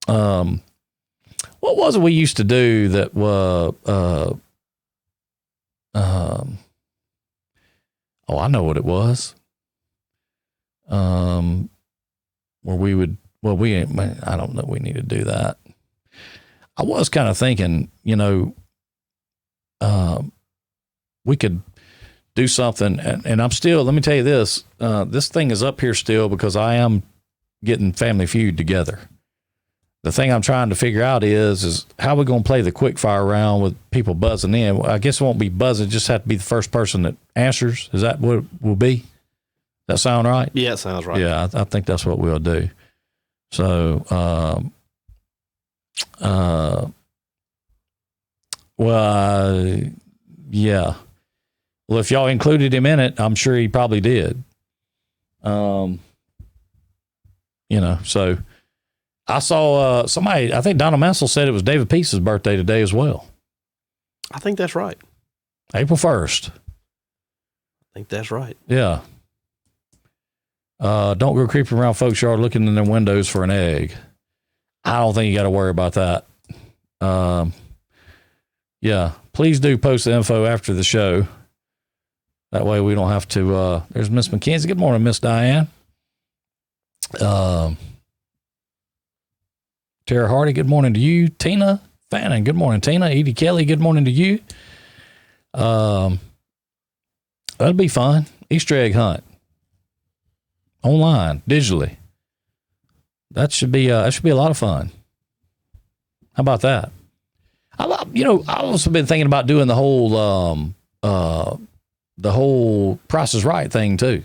What was it we used to do that was? Oh, I know what it was. Where we would. Well, I don't know. We need to do that. I was kind of thinking, we could do something, and I'm still, let me tell you this, this thing is up here still because I am getting Family Feud together. The thing I'm trying to figure out is how we're going to play the quick fire round with people buzzing in. I guess it won't be buzzing, just have to be the first person that answers. Is that what it will be? That sound right? Yeah, it sounds right. Yeah, I think that's what we'll do. So, yeah. Well, if y'all included him in it, I'm sure he probably did. So I saw somebody, I think Donna Mansell said it was David Peace's birthday today as well. I think that's right. April 1st. I think that's right. Yeah. Don't go creeping around folks' yard looking in their windows for an egg. I don't think you got to worry about that. Yeah, please do post the info after the show. That way we don't have to. There's Miss McKenzie. Good morning, Miss Diane. Tara Hardy, good morning to you. Tina Fannin, good morning, Tina. Edie Kelly, good morning to you. That'll be fun. Easter egg hunt. Online, digitally. That should be a lot of fun. How about that? I've also been thinking about doing the whole Price is Right thing too.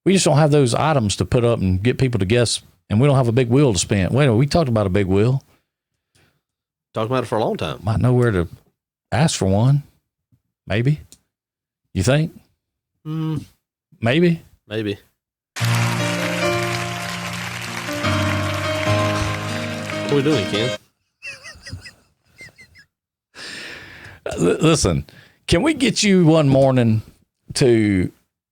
We just don't have those items to put up and get people to guess, and we don't have a big wheel to spin. Wait a minute, we talked about a big wheel. Talked about it for a long time. Might know where to ask for one. Maybe. You think? Maybe. Maybe. What are we doing, Ken? Listen, can we get you one morning to,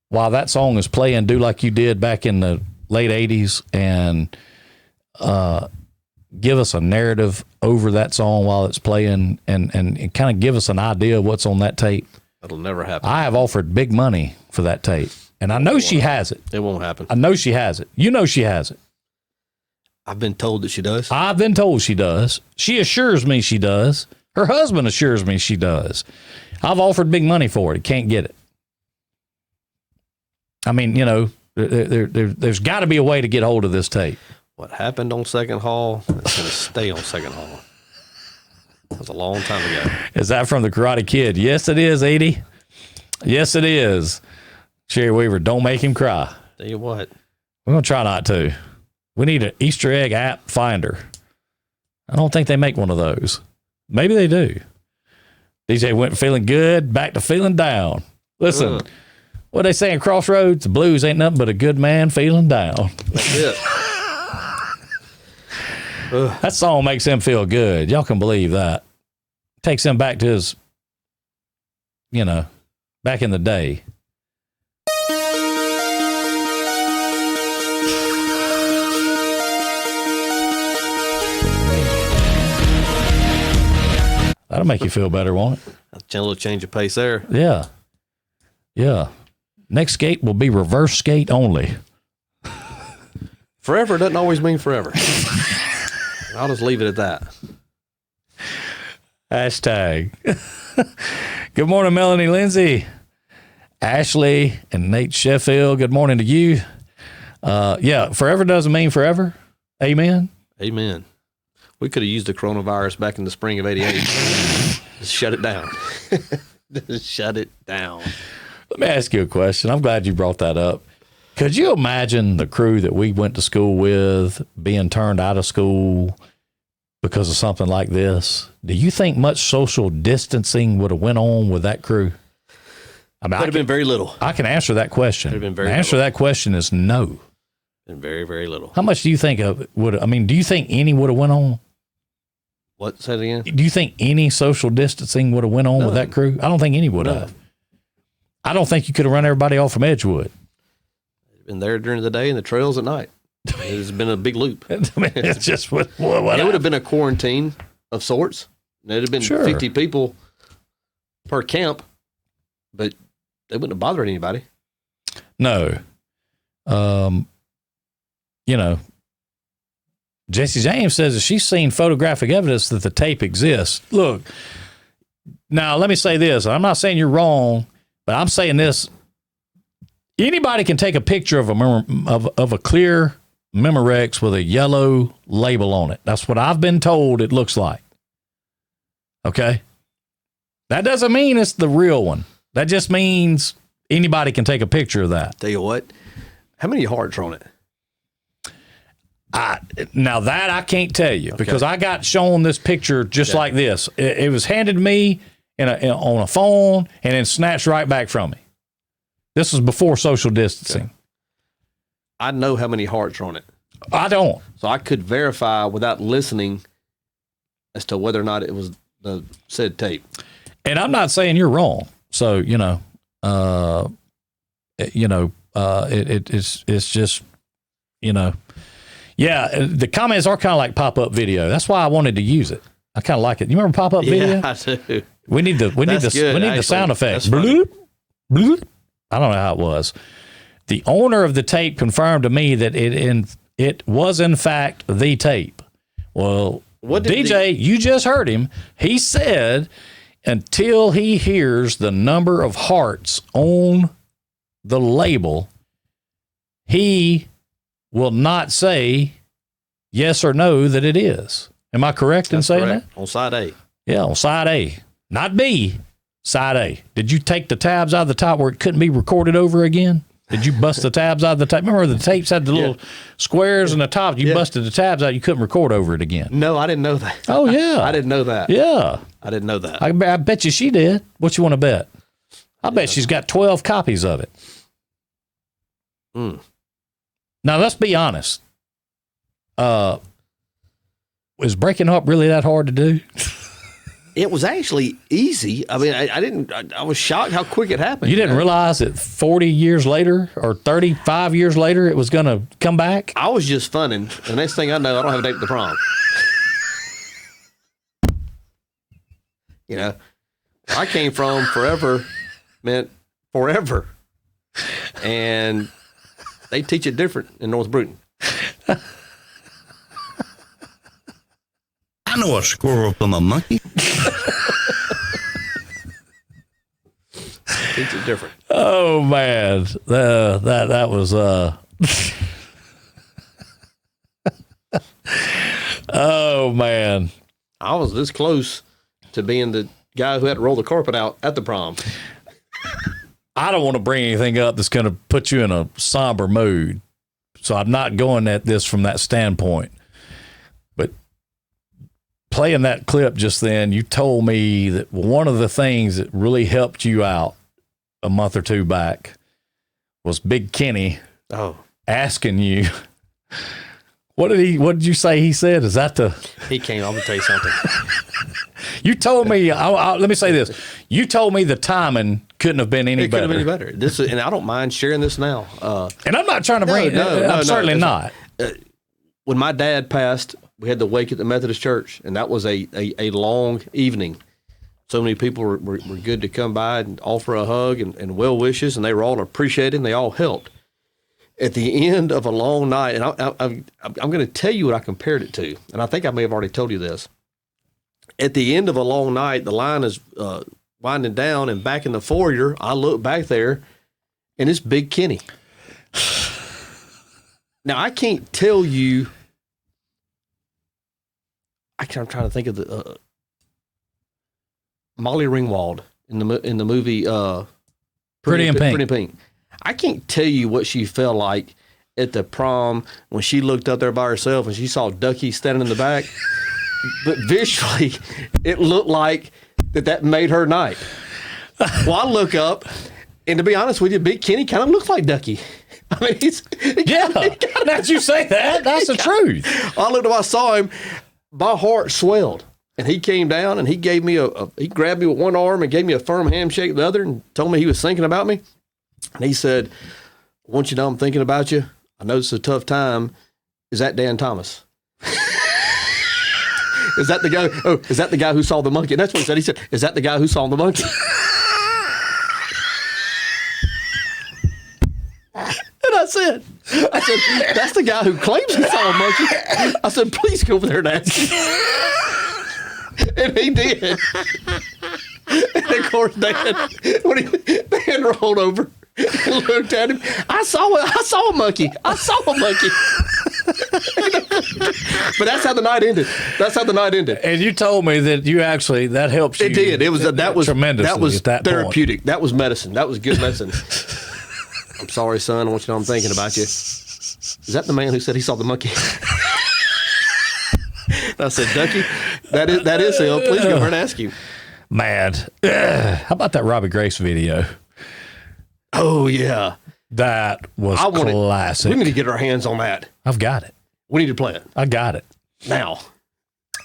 while that song is playing, do like you did back in the late 80s and give us a narrative over that song while it's playing and kind of give us an idea of what's on that tape? That'll never happen. I have offered big money for that tape, and I know she has it. It won't happen. I know she has it. You know she has it. I've been told that she does. I've been told she does. She assures me she does. Her husband assures me she does. I've offered big money for it. Can't get it. I mean, there's got to be a way to get hold of this tape. What happened on Second Hall is going to stay on Second Hall. That was a long time ago. Is that from the Karate Kid? Yes, it is, Edie. Yes, it is. Sherry Weaver, don't make him cry. Tell you what. We're going to try not to. We need an Easter egg app finder. I don't think they make one of those. Maybe they do. DJ went feeling good, back to feeling down. Listen, what they say in Crossroads, the blues ain't nothing but a good man feeling down. That's it. That song makes him feel good. Y'all can believe that. Takes him back to his, back in the day. That'll make you feel better, won't it? A little change of pace there. Yeah. Yeah. Next skate will be reverse skate only. Forever doesn't always mean forever. I'll just leave it at that. Hashtag. Good morning, Melanie Lindsay. Ashley and Nate Sheffield, good morning to you. Yeah, forever doesn't mean forever. Amen. Amen. We could have used the coronavirus back in the spring of '88. Just shut it down. Just shut it down. Let me ask you a question. I'm glad you brought that up. Could you imagine the crew that we went to school with being turned out of school because of something like this? Do you think much social distancing would have went on with that crew? I mean, Could have been very little. I can answer that question. Could have been very the answer to little. that question is no. Been very, very little. How much do you think of would? I mean, do you think any would have went on? What? Say it again? Do you think any social distancing would have went on with that crew? I don't think any would have. I don't think you could have run everybody off from Edgewood. Been there during the day and the trails at night. It's been a big loop. I mean, it's just what It would have been a quarantine of sorts. It'd have been 50 people per camp, but they wouldn't have bothered anybody. No. You know, Jesse James says that she's seen photographic evidence that the tape exists. Look, now let me say this. I'm not saying you're wrong, but I'm saying this. Anybody can take a picture of a clear Memorex with a yellow label on it. That's what I've been told it looks like. Okay? That doesn't mean it's the real one. That just means anybody can take a picture of that. Tell you what, how many hearts are on it? Now that I can't tell you because I got shown this picture just like this. It was handed to me on a phone and then snatched right back from me. This was before social distancing. Okay. I know how many hearts are on it. I don't. So I could verify without listening as to whether or not it was the said tape. And I'm not saying you're wrong. So, it's just, yeah, the comments are kind of like pop-up video. That's why I wanted to use it. I kind of like it. You remember pop-up video? Yeah, I do. We need the sound effects. Bloop, bloop. I don't know how it was. The owner of the tape confirmed to me that it was in fact the tape. Well, DJ, you just heard him. He said until he hears the number of hearts on the label, he will not say yes or no that it is. Am I correct in saying that? On side A. Yeah, on side A. Not B, side A. Did you take the tabs out of the top where it couldn't be recorded over again? Did you bust the tabs out of the tape? Remember the tapes had the little squares in the top? You busted the tabs out, you couldn't record over it again. No, I didn't know that. Oh, yeah. I didn't know that. Yeah. I didn't know that. I bet you she did. What you want to bet? I bet she's got 12 copies of it. Mm. Now, let's be honest. Was breaking up really that hard to do? It was actually easy. I mean, I was shocked how quick it happened. You didn't realize that 40 years later or 35 years later it was going to come back? I was just funning. The next thing I know, I don't have a date for the prom. I came from forever meant forever. And they teach it different in North Bruton. I know a squirrel from a monkey. Teach it different. Oh man, that was oh man, I was this close to being the guy who had to roll the carpet out at the prom. I don't want to bring anything up that's going to put you in a somber mood, so I'm not going at this from that standpoint. But playing that clip just then, you told me that one of the things that really helped you out a month or two back was Big Kenny asking you, what did you say he said? Is that he came, I'm going to tell you something. You told me, let me say this. You told me the timing couldn't have been any better. It couldn't have been better. And I don't mind sharing this now. And I'm not trying to bring I'm certainly not. When my dad passed, we had the wake at the Methodist Church, and that was a long evening. So many people were good to come by and offer a hug and well wishes, and they were all appreciated, and they all helped. At the end of a long night, and I'm going to tell you what I compared it to, and I think I may have already told you this. At the end of a long night, the line is winding down, and back in the foyer, I look back there, and it's Big Kenny. Now, I can't tell you. I'm trying to think of the Molly Ringwald in the movie Pretty in Pink. Pretty in Pink. I can't tell you what she felt like at the prom when she looked up there by herself and she saw Ducky standing in the back. But visually, it looked like that made her night. Well, I look up, and to be honest with you, Big Kenny kind of looks like Ducky. I mean, now that you say that, that's the truth. I looked up, I saw him, my heart swelled. And he came down and he gave me he grabbed me with one arm and gave me a firm handshake with the other and told me he was thinking about me. And he said, I want you to know I'm thinking about you. I know it's a tough time. Is that Dan Thomas? Is that the guy? Oh, is that the guy who saw the monkey? And that's what he said. He said, is that the guy who saw the monkey? And I said, that's the guy who claims he saw a monkey. I said, please go over there and ask him. And he did. And of course, Dan rolled over and looked at him. I saw a monkey. I saw a monkey. But that's how the night ended. And you told me that that helps you. It did. That was tremendously. That was at that therapeutic. Point. That was medicine. That was good medicine. I'm sorry, son. I want you to know I'm thinking about you. Is that the man who said he saw the monkey? I said, Ducky, that is him. Please go over and ask you. Man, how about that Robbie Grace video? Oh, yeah. That was classic. We need to get our hands on that. I've got it. We need to play it. I got it. Now.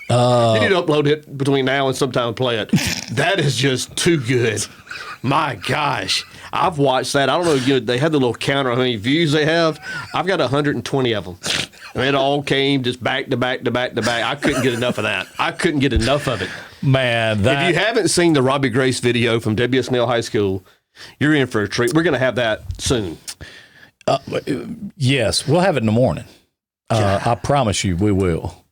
You need to upload it between now and sometime play it. That is just too good. My gosh. I've watched that. I don't know, they had the little counter on how many views they have. I've got 120 of them. And it all came just back to back to back to back. I couldn't get enough of that. I couldn't get enough of it. Man, if you haven't seen the Robbie Grace video from W.S. Neal High School, you're in for a treat. We're going to have that soon. Yes, we'll have it in the morning. I promise you we will.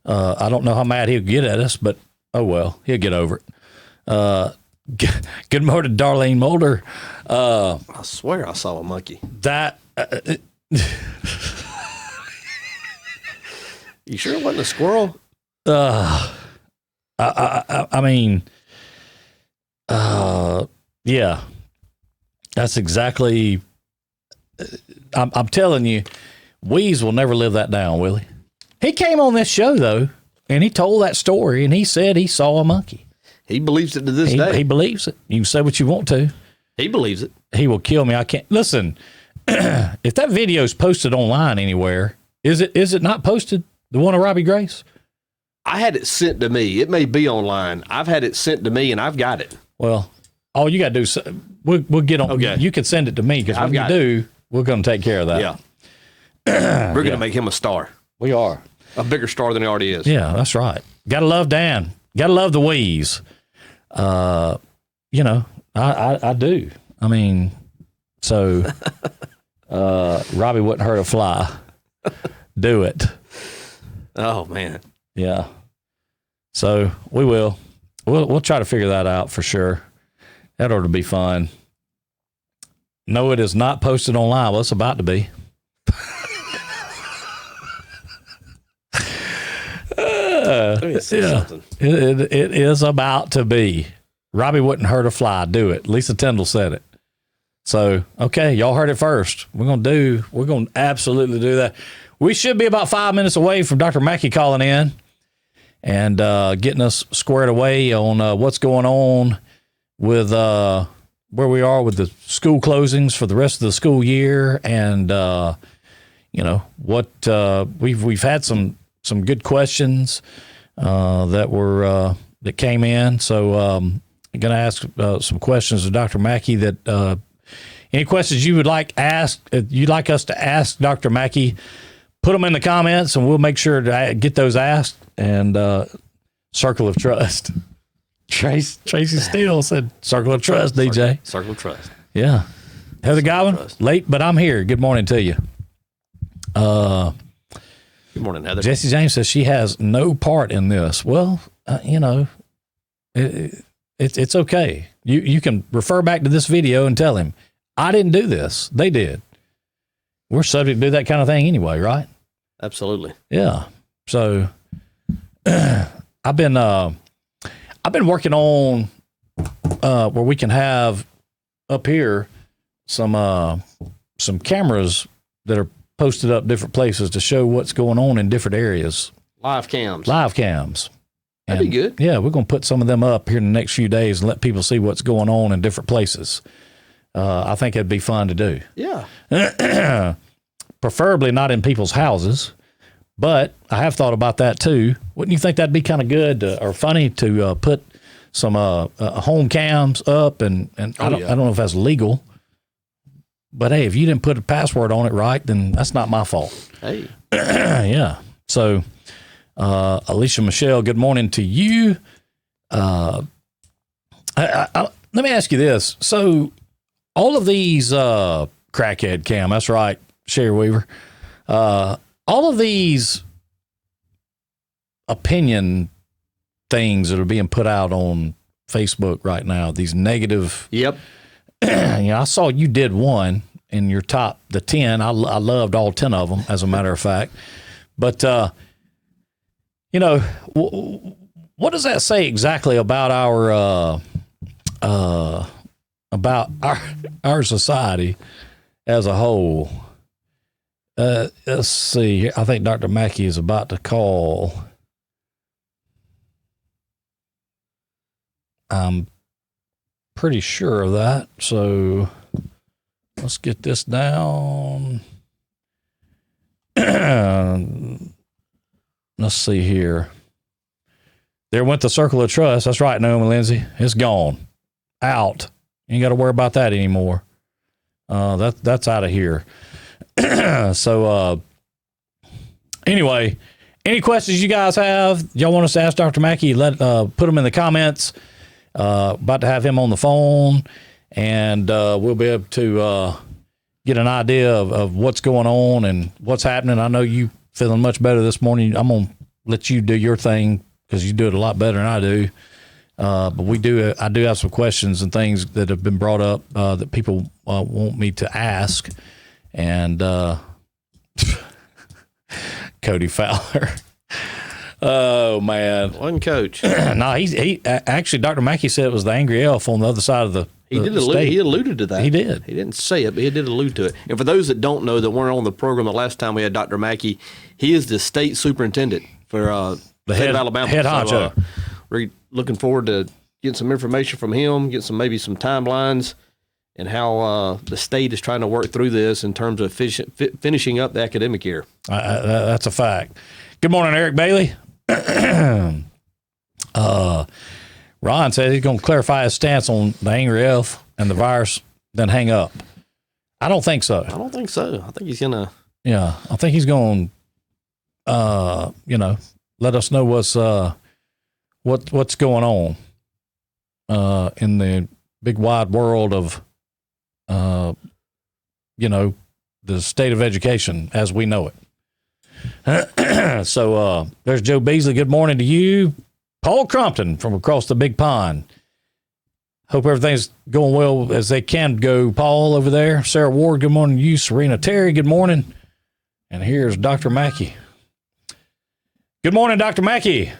I don't know how mad he'll get at us, but oh well, he'll get over it. Good morning, Darlene Mulder. I swear I saw a monkey. That... You sure it wasn't a squirrel? I mean, yeah, that's exactly. I'm telling you, Weeze will never live that down, will he? He came on this show though, and he told that story, and he said he saw a monkey. He believes it to this day. He believes it. You can say what you want to. He believes it. He will kill me. I can't listen. If that video is posted online anywhere, is it not posted? The one of Robbie Grace? I had it sent to me. It may be online. I've had it sent to me, and I've got it. Well, all you got to do is we'll get on. Okay. You can send it to me because when you do, we're going to take care of that. Yeah. We're going to make him a star. We are. A bigger star than he already is. Yeah, that's right. Got to love Dan. Got to love the Weeze. I do. I mean, so Robbie wouldn't hurt a fly. Do it. Oh man. Yeah. So we will. We'll try to figure that out for sure. That ought to be fun. No, it is not posted online. Well, it's about to be. Something. It is about to be. Robbie wouldn't hurt a fly. Do it. Lisa Tyndall said it. So, okay, y'all heard it first. We're going to absolutely do that. We should be about 5 minutes away from Dr. Mackey calling in and getting us squared away on what's going on with where we are with the school closings for the rest of the school year, and what we've had some good questions that came in. So I'm going to ask some questions of Dr. Mackey that any questions you would like you'd like us to ask Dr. Mackey. Put them in the comments, and we'll make sure to get those asked. And Circle of Trust. Tracy Steele said, Circle of Trust, DJ. Circle of Trust. Yeah. Heather Godwin, late, but I'm here. Good morning to you. Good morning, Heather. Jesse James says she has no part in this. Well, it's okay. You can refer back to this video and tell him, I didn't do this. They did. We're subject to do that kind of thing anyway, right? Absolutely. Yeah. So I've been working on where we can have up here some cameras that are posted up different places to show what's going on in different areas. Live cams. That'd be good. Yeah, we're going to put some of them up here in the next few days and let people see what's going on in different places. I think it'd be fun to do. Yeah. Preferably not in people's houses, but I have thought about that too. Wouldn't you think that'd be kind of good or funny to put some home cams up? And I don't know if that's legal, but hey, if you didn't put a password on it right, then that's not my fault. Hey. Yeah. So, Alicia Michelle, good morning to you. Let me ask you this. So, all of these crackhead cam, that's right, Sherry Weaver. All of these opinion things that are being put out on Facebook right now, these negative. Yep. I saw you did one in your the 10. I loved all 10 of them, as a matter of fact. But, what does that say exactly about our society as a whole? Let's see. I think Dr. Mackey is about to call. I'm pretty sure of that. So let's get this down. Let's see here. There went the circle of trust. That's right, Naomi Lindsay. It's gone. Out. You ain't got to worry about that anymore. That's out of here. So, anyway, any questions you guys have, y'all want us to ask Dr. Mackey, put them in the comments. About to have him on the phone, and we'll be able to get an idea of what's going on and what's happening. I know you feeling much better this morning. I'm going to let you do your thing because you do it a lot better than I do. But I do have some questions and things that have been brought up that people want me to ask. And Cody Fowler. Oh man, One coach. No, he actually, Dr. Mackey said it was the angry elf on the other side of the state. He alluded to that. He did. He didn't say it, but he did allude to it. And for those that don't know, that weren't on the program the last time we had Dr. Mackey, he is the state superintendent for the state of Alabama. Head honcho. So, we're looking forward to getting some information from him, get maybe some timelines, and how the state is trying to work through this in terms of finishing up the academic year. That's a fact. Good morning, Eric Bailey. Ron said he's going to clarify his stance on the angry elf and the virus, then hang up. I don't think so. I don't think so. I think he's going to. Yeah, I think he's going to, let us know what's going on in the big wide world of, the state of education as we know it. So there's Joe Beasley. Good morning to you. Paul Crumpton from across the big pond. Hope everything's going well as they can go, Paul, over there. Sarah Ward, good morning to you. Serena Terry, good morning. And here's Dr. Mackey. Good morning, Dr. Mackey.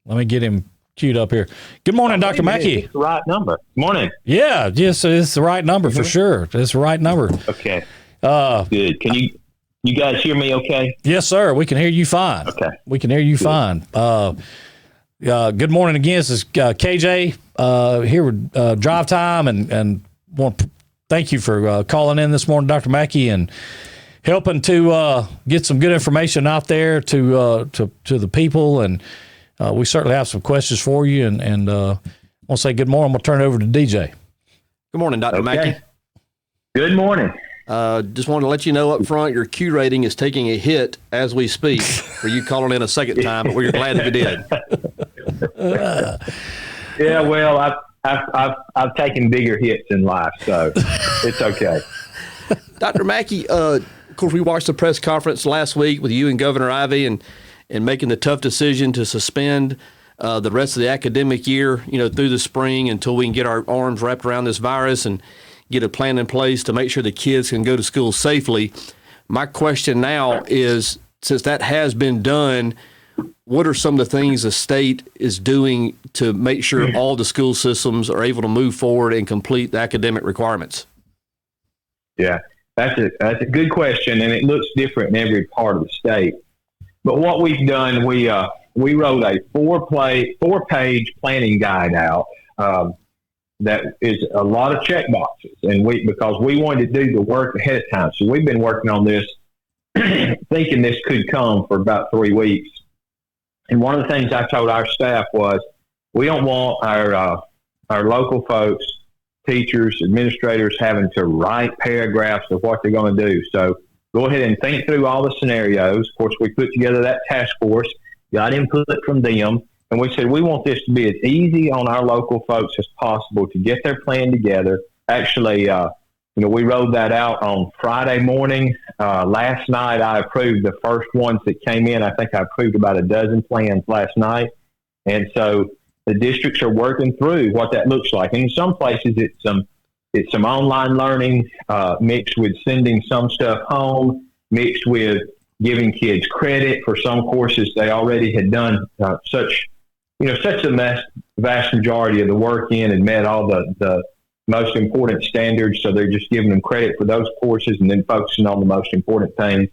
Let me get him queued up here. Good morning, Dr. Mackey. It's the right number. Morning. Yeah, yes, it's the right number for sure. It's the right number. Okay. Good. Can you guys hear me okay? Yes, sir. We can hear you fine. Okay. We can hear you fine. Good morning again. This is KJ here with Drive Time, and want to thank you for calling in this morning, Dr. Mackey, and helping to get some good information out there to the people. And we certainly have some questions for you. And I want to say good morning. I'm going to turn it over to DJ. Good morning, Dr. Mackey. Good morning. Just wanted to let you know up front, your Q rating is taking a hit as we speak for you calling in a second time, but we're glad that you did. Yeah, well, I've taken bigger hits in life, so it's okay. Dr. Mackey, of course, we watched the press conference last week with you and Governor Ivey and making the tough decision to suspend the rest of the academic year, through the spring until we can get our arms wrapped around this virus. And get a plan in place to make sure the kids can go to school safely. My question now is, since that has been done, what are some of the things the state is doing to make sure all the school systems are able to move forward and complete the academic requirements? Yeah, that's a good question, and it looks different in every part of the state. But what we've done, we wrote a four-page planning guide out that is a lot of check boxes, and because we wanted to do the work ahead of time. So we've been working on this, thinking this could come for about 3 weeks. And one of the things I told our staff was, we don't want our local folks, teachers, administrators, having to write paragraphs of what they're going to do. So go ahead and think through all the scenarios. Of course, we put together that task force, got input from them, and we said we want this to be as easy on our local folks as possible to get their plan together. Actually, we rolled that out on Friday morning. Last night, I approved the first ones that came in. I think I approved about a dozen plans last night. And so the districts are working through what that looks like. And in some places, it's some online learning mixed with sending some stuff home, mixed with giving kids credit for some courses they already had done such a vast majority of the work in and met all the most important standards. So they're just giving them credit for those courses and then focusing on the most important things.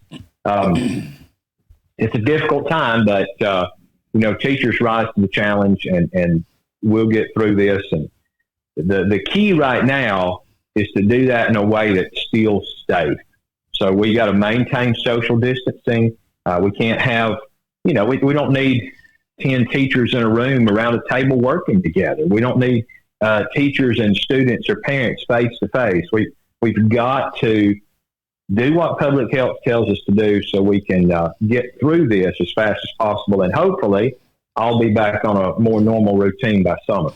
It's a difficult time, but teachers rise to the challenge, and we'll get through this. And the key right now is to do that in a way that's still safe. So we got to maintain social distancing. We can't have, we don't need 10 teachers in a room around a table working together. We don't need teachers and students or parents face to face. We've got to do what public health tells us to do so we can get through this as fast as possible. And hopefully I'll be back on a more normal routine by summer.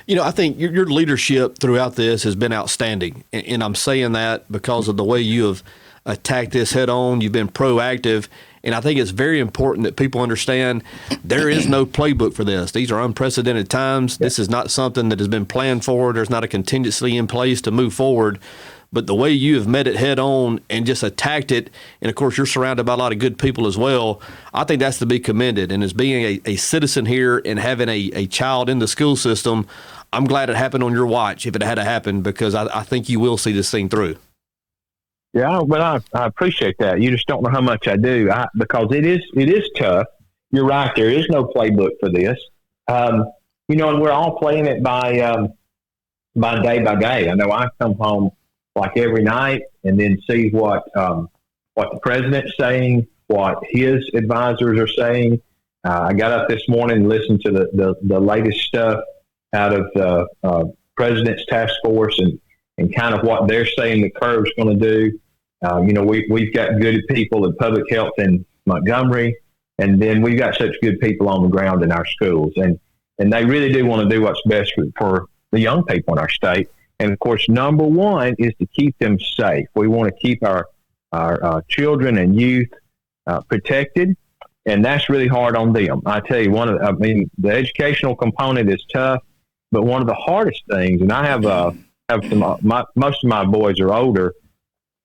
I think your leadership throughout this has been outstanding. And I'm saying that because of the way you have attacked this head on. You've been proactive. And I think it's very important that people understand there is no playbook for this. These are unprecedented times. This is not something that has been planned for. There's not a contingency in place to move forward. But the way you have met it head on and just attacked it, and of course you're surrounded by a lot of good people as well, I think that's to be commended. And as being a citizen here and having a child in the school system, I'm glad it happened on your watch if it had to happen, because I think you will see this thing through. Yeah, well, I appreciate that. You just don't know how much I do, because it is tough. You're right. There is no playbook for this. And we're all playing it by day by day. I know I come home like every night and then see what the president's saying, what his advisors are saying. I got up this morning and listened to the latest stuff out of the president's task force and kind of what they're saying the curve's going to do. We've got good people in public health in Montgomery, and then we've got such good people on the ground in our schools. And they really do want to do what's best for the young people in our state. And, of course, number one is to keep them safe. We want to keep our children and youth protected, and that's really hard on them. I tell you, the educational component is tough, but one of the hardest things, and I have most of my boys are older.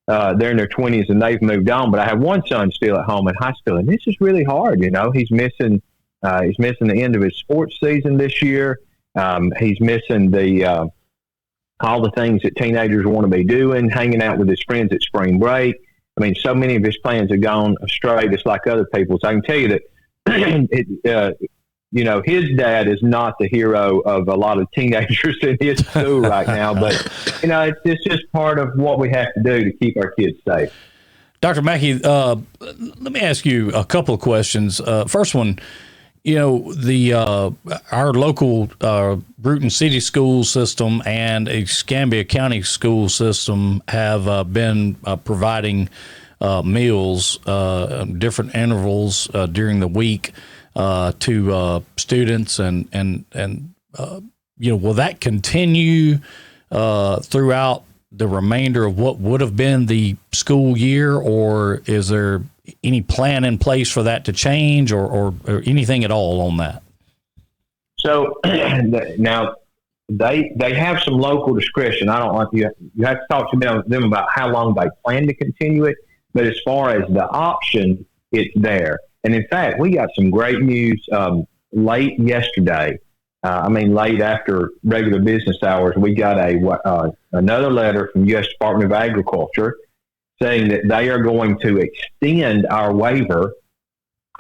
They're in their 20s and they've moved on, but I have one son still at home in high school, and this is really hard. He's missing the end of his sports season this year. He's missing all the things that teenagers want to be doing, hanging out with his friends at spring break. I mean, so many of his plans have gone astray, just like other people's. I can tell you that, his dad is not the hero of a lot of teenagers in his school right now, but, it's just part of what we have to do to keep our kids safe. Dr. Mackey, let me ask you a couple of questions. First one, our local Bruton City school system and Escambia County school system have been providing meals, different intervals during the week to students, and will that continue throughout the remainder of what would have been the school year, or is there any plan in place for that to change, or anything at all on that? So now they have some local discretion. I don't want you have to talk to them about how long they plan to continue it. But as far as the option, it's there. And in fact, we got some great news late yesterday. Late after regular business hours, we got another letter from U.S. Department of Agriculture saying that they are going to extend our waiver.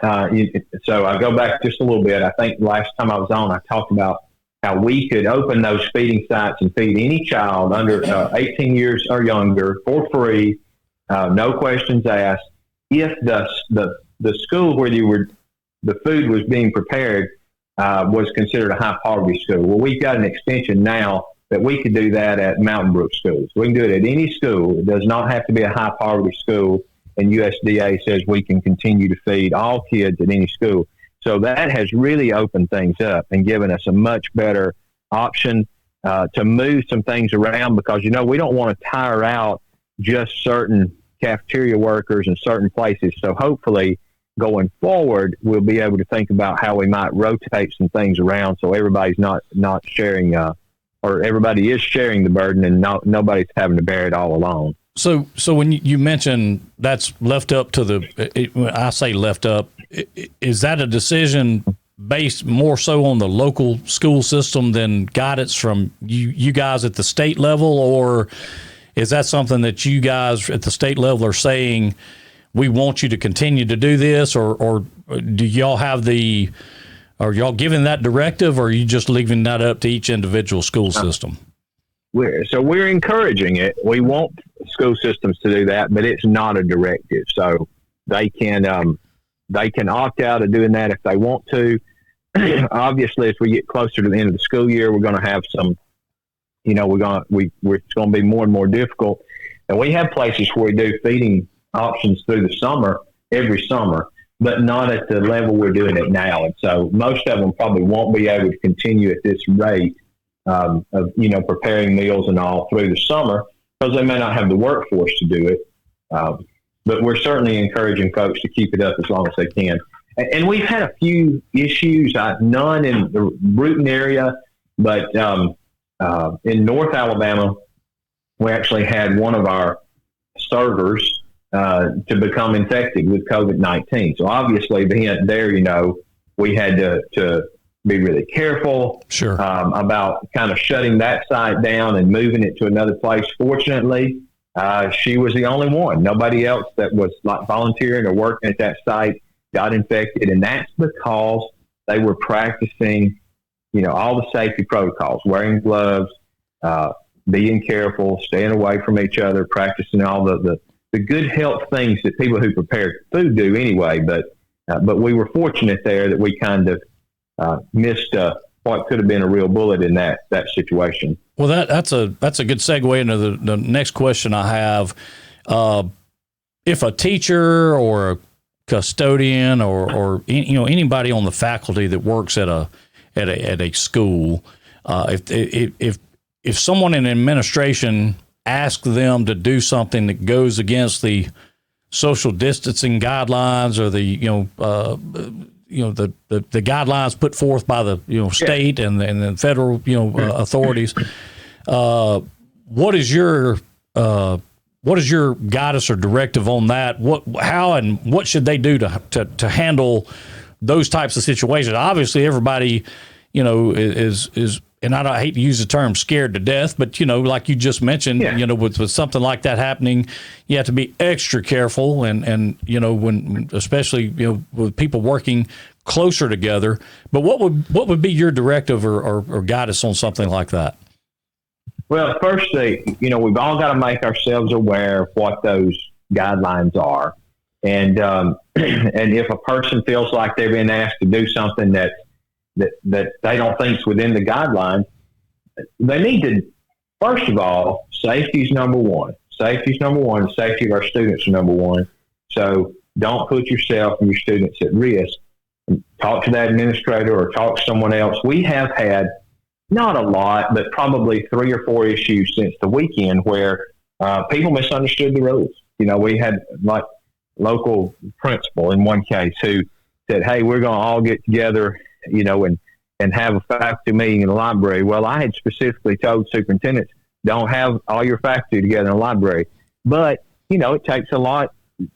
So I go back just a little bit. I think last time I was on, I talked about how we could open those feeding sites and feed any child under 18 years or younger for free, no questions asked, if the school where the food was being prepared was considered a high poverty school. Well, we've got an extension now that we could do that at Mountain Brook schools. We can do it at any school. It does not have to be a high poverty school. And USDA says we can continue to feed all kids at any school. So that has really opened things up and given us a much better option to move some things around, because, we don't want to tire out just certain cafeteria workers in certain places. So hopefully going forward, we'll be able to think about how we might rotate some things around so everybody's not sharing, or everybody is sharing the burden and nobody's having to bear it all alone. So when you mention that's left up to I say left up, is that a decision based more so on the local school system than guidance from you guys at the state level, or is that something that you guys at the state level are saying, we want you to continue to do this, or do y'all have are y'all giving that directive, or are you just leaving that up to each individual school system? We're encouraging it. We want school systems to do that, but it's not a directive. So they can opt out of doing that if they want to. Obviously, as we get closer to the end of the school year, we're going to have some, it's going to be more and more difficult. And we have places where we do feeding options through the summer, every summer, but not at the level we're doing it now. And so most of them probably won't be able to continue at this rate of preparing meals and all through the summer, because they may not have the workforce to do it. But we're certainly encouraging folks to keep it up as long as they can. And we've had a few issues, none in the Bruton area, but in North Alabama, we actually had one of our servers to become infected with COVID-19. So obviously there, we had to be really careful about kind of shutting that site down and moving it to another place. Fortunately, she was the only one. Nobody else that was like volunteering or working at that site got infected. And that's because they were practicing, all the safety protocols, wearing gloves, being careful, staying away from each other, practicing all the good health things that people who prepare food do anyway. But we were fortunate there that we kind of missed what could have been a real bullet in that situation. Well, that's a good segue into the next question I have. If a teacher or a custodian or anybody on the faculty that works at a school, if someone in administration asks them to do something that goes against the social distancing guidelines or the guidelines put forth by the state and the federal authorities, what is your guidance or directive on that? How and what should they do to handle those types of situations? Obviously, everybody is. And I hate to use the term scared to death, but, like you just mentioned, with something like that happening, you have to be extra careful. And when especially, with people working closer together. But what would be your directive or guidance on something like that? Well, firstly, we've all got to make ourselves aware of what those guidelines are. And if a person feels like they've been asked to do something that they don't think is within the guidelines, they need to, first of all, safety is number one. Safety is number one. The safety of our students is number one. So don't put yourself and your students at risk. Talk to that administrator or talk to someone else. We have had, not a lot, but probably 3 or 4 issues since the weekend where people misunderstood the rules. We had like local principal in one case who said, hey, we're going to all get together, and and have a faculty meeting in the library. Well, I had specifically told superintendents, don't have all your faculty together in the library. But, it takes it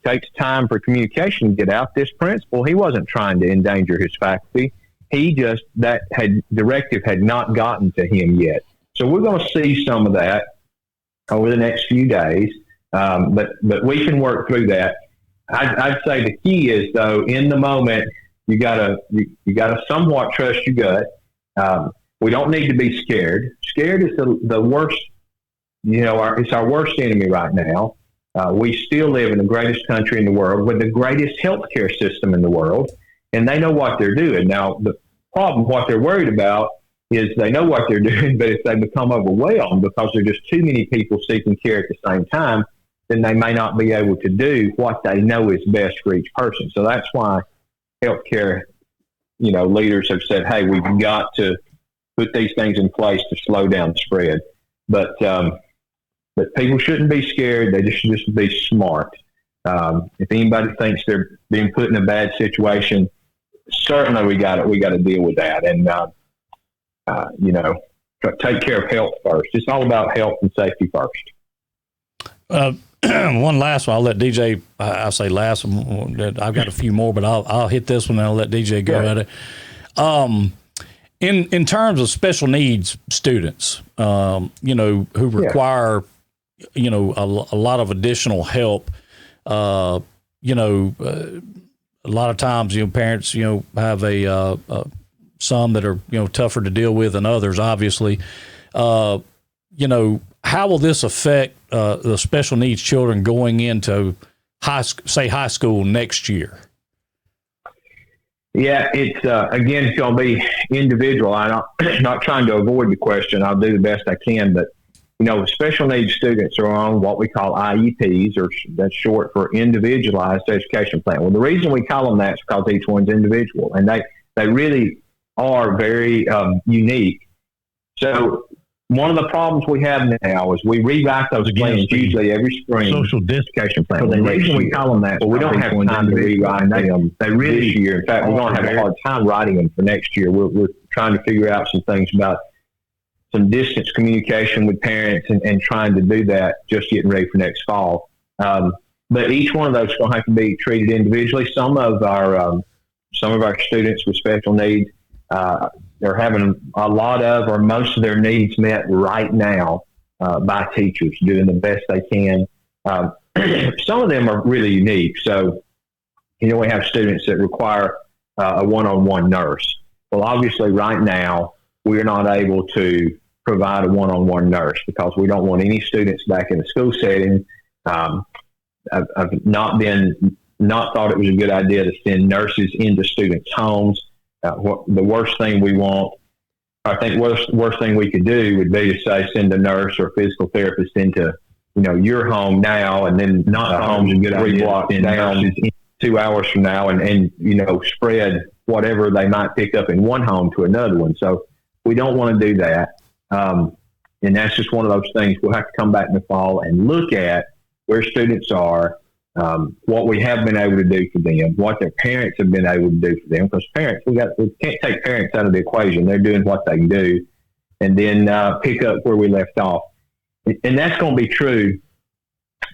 takes time for communication to get out. This principal, he wasn't trying to endanger his faculty. He just, directive had not gotten to him yet. So we're going to see some of that over the next few days. But we can work through that. I'd say the key is, though, in the moment, you gotta somewhat trust your gut. We don't need to be scared. Scared is the worst. It's our worst enemy right now. We still live in the greatest country in the world with the greatest healthcare system in the world, and they know what they're doing. Now, the problem, what they're worried about, is they know what they're doing, but if they become overwhelmed because there are just too many people seeking care at the same time, then they may not be able to do what they know is best for each person. So that's why healthcare, leaders have said, hey, we've got to put these things in place to slow down the spread. But people shouldn't be scared. They just be smart. If anybody thinks they're being put in a bad situation, certainly we got to deal with that. And, take care of health first. It's all about health and safety first. One last one. I'll let DJ. I'll say last one. I've got a few more, but I'll hit this one and I'll let DJ go at it. In terms of special needs students, who require, a lot of additional help. A lot of times, parents, have some that are, tougher to deal with than others, obviously. How will this affect the special needs children going into high school next year? Yeah, it's again, it's going to be individual. I'm not trying to avoid the question. I'll do the best I can, but special needs students are on what we call IEPs, or that's short for Individualized Education Plan. Well, the reason we call them that is because each one's individual, and they really are very unique. So one of the problems we have now is we rewrite those plans usually every spring. Social education plan. So the reason we call them that, well, we don't have time to rewrite them this year. In fact, we're going to have a hard time writing them for next year. We're trying to figure out some things about some distance communication with parents and trying to do that, just getting ready for next fall. But each one of those is going to have to be treated individually. Some of our students with special needs, they're having a lot of or most of their needs met right now by teachers, doing the best they can. Some of them are really unique. So, we have students that require a one-on-one nurse. Well, obviously, right now, we're not able to provide a one-on-one nurse because we don't want any students back in the school setting. I've not thought it was a good idea to send nurses into students' homes. The worst thing we want, I think worst thing we could do would be to say send a nurse or a physical therapist into, your home now, and then not the home's a good 3 blocks down 2 hours from now, and spread whatever they might pick up in one home to another one. So we don't want to do that. And that's just one of those things we'll have to come back in the fall and look at where students are, what we have been able to do for them, what their parents have been able to do for them. Because parents, we can't take parents out of the equation. They're doing what they can do, and then pick up where we left off. And that's going to be true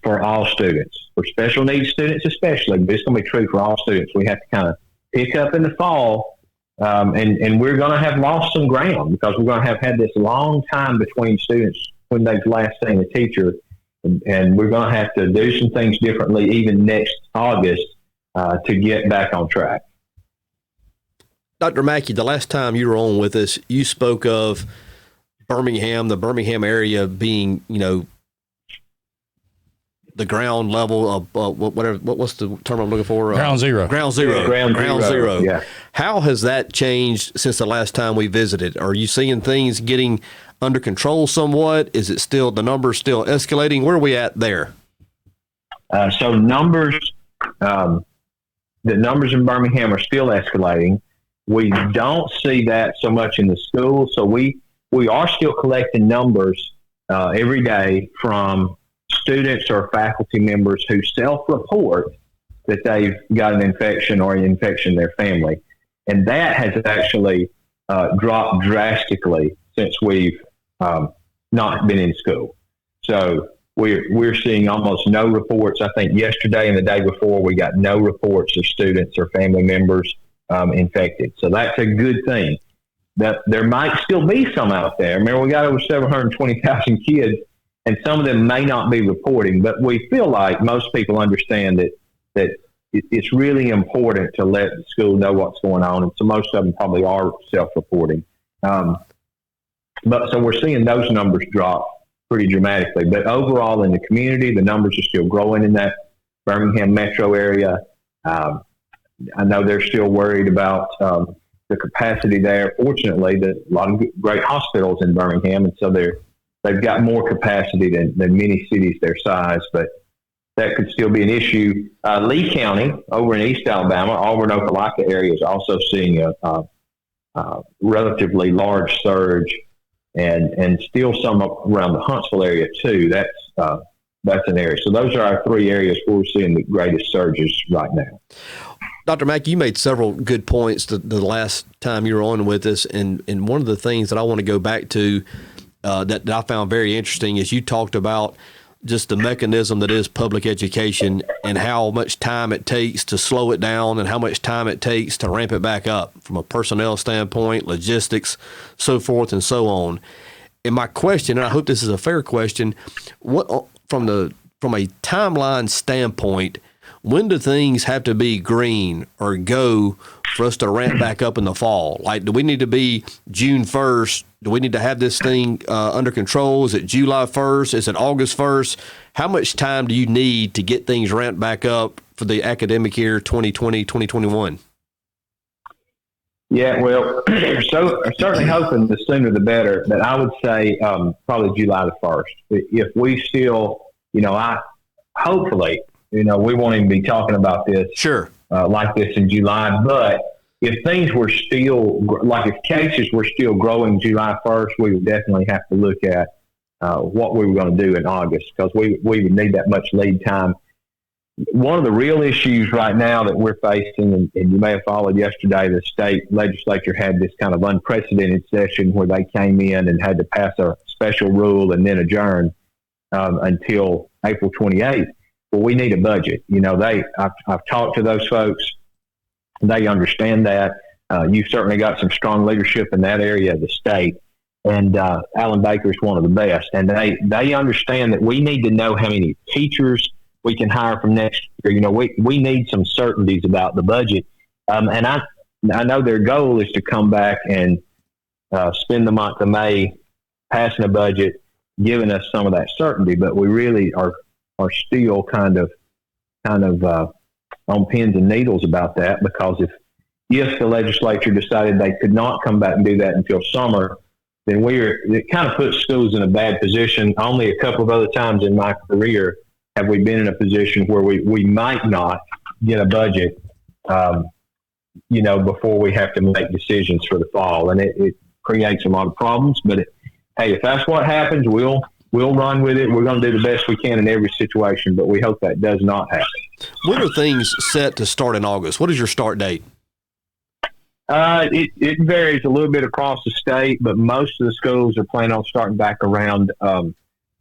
for all students, for special needs students especially, but it's going to be true for all students. We have to kind of pick up in the fall. And we're going to have lost some ground because we're going to have had this long time between students when they've last seen a teacher. And we're going to have to do some things differently even next August to get back on track. Dr. Mackey, the last time you were on with us, you spoke of the Birmingham area being, the ground level of what's the term I'm looking for? Ground zero. Ground zero. Yeah. How has that changed since the last time we visited? Are you seeing things getting under control somewhat? Is it still, the numbers still escalating? Where are we at there? So the numbers in Birmingham are still escalating. We don't see that so much in the schools. So we are still collecting numbers every day from students or faculty members who self-report that they've got an infection or an infection in their family. And that has actually dropped drastically since we've not been in school. So we're seeing almost no reports. I think yesterday and the day before we got no reports of students or family members infected. So that's a good thing. That there might still be some out there. Remember, we got over 720,000 kids, and some of them may not be reporting. But we feel like most people understand that it's really important to let the school know what's going on, and so most of them probably are self-reporting. But so we're seeing those numbers drop pretty dramatically. But overall, in the community, the numbers are still growing in that Birmingham metro area. I know they're still worried about the capacity there. Fortunately, there's a lot of great hospitals in Birmingham, and so they've got more capacity than many cities their size, but that could still be an issue. Lee County over in East Alabama, Auburn, Opelika area is also seeing a relatively large surge, and still some up around the Huntsville area too. That's an area. So those are our three areas where we're seeing the greatest surges right now. Dr. Mack, you made several good points the last time you were on with us, and one of the things that I want to go back to that I found very interesting is you talked about just the mechanism that is public education and how much time it takes to slow it down and how much time it takes to ramp it back up from a personnel standpoint, logistics, so forth and so on. And my question, and I hope this is a fair question, what from a timeline standpoint, when do things have to be green or go for us to ramp back up in the fall? Like, do we need to be June 1st? Do we need to have this thing under control? Is it July 1st? Is it August 1st? How much time do you need to get things ramped back up for the academic year 2020, 2021? Yeah, well, so I'm certainly hoping the sooner the better, but I would say probably July the 1st. If we still, hopefully, we won't even be talking about this like this in July. But if things were still, like if cases were still growing July 1st, we would definitely have to look at what we were going to do in August, because we would need that much lead time. One of the real issues right now that we're facing, and you may have followed yesterday, the state legislature had this kind of unprecedented session where they came in and had to pass a special rule and then adjourn until April 28th. Well, we need a budget. I've talked to those folks. They understand that. You've certainly got some strong leadership in that area of the state. And Alan Baker is one of the best. And they understand that we need to know how many teachers we can hire from next year. We need some certainties about the budget. And I know their goal is to come back and spend the month of May passing a budget, giving us some of that certainty. But we really are still kind of on pins and needles about that, because if the legislature decided they could not come back and do that until summer, then it kind of puts schools in a bad position. Only a couple of other times in my career have we been in a position where we might not get a budget, before we have to make decisions for the fall. And it creates a lot of problems. But hey, if that's what happens, we'll run with it. We're going to do the best we can in every situation, but we hope that does not happen. When are things set to start in August? What is your start date? It varies a little bit across the state, but most of the schools are planning on starting back around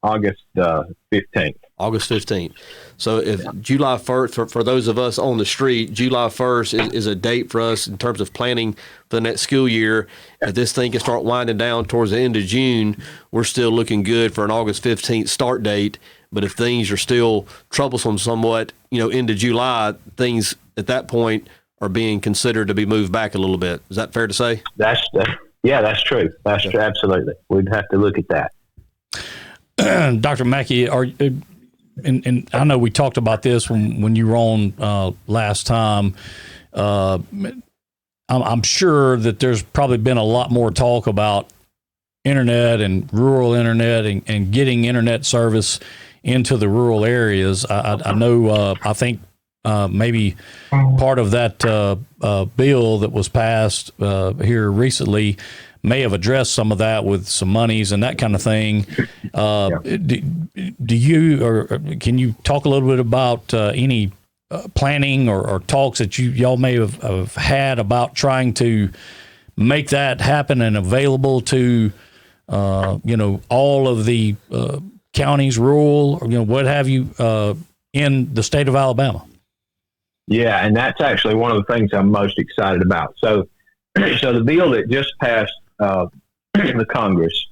August 15th. August 15th. So if July 1st, for those of us on the street, July 1st is a date for us in terms of planning for the next school year. If this thing can start winding down towards the end of June, we're still looking good for an August 15th start date. But if things are still troublesome somewhat, into July, things at that point are being considered to be moved back a little bit. Is that fair to say? That's true. That's true. Absolutely. We'd have to look at that. Dr. Mackey, and I know we talked about this when you were on last time. I'm sure that there's probably been a lot more talk about internet and rural internet and getting internet service into the rural areas. I know, I think maybe part of that bill that was passed here recently may have addressed some of that with some monies and that kind of thing. Do you, or can you talk a little bit about any planning or talks that y'all may have had about trying to make that happen and available to, all of the counties, rural, what have you, in the state of Alabama? Yeah, and that's actually one of the things I'm most excited about. So the bill that just passed the Congress,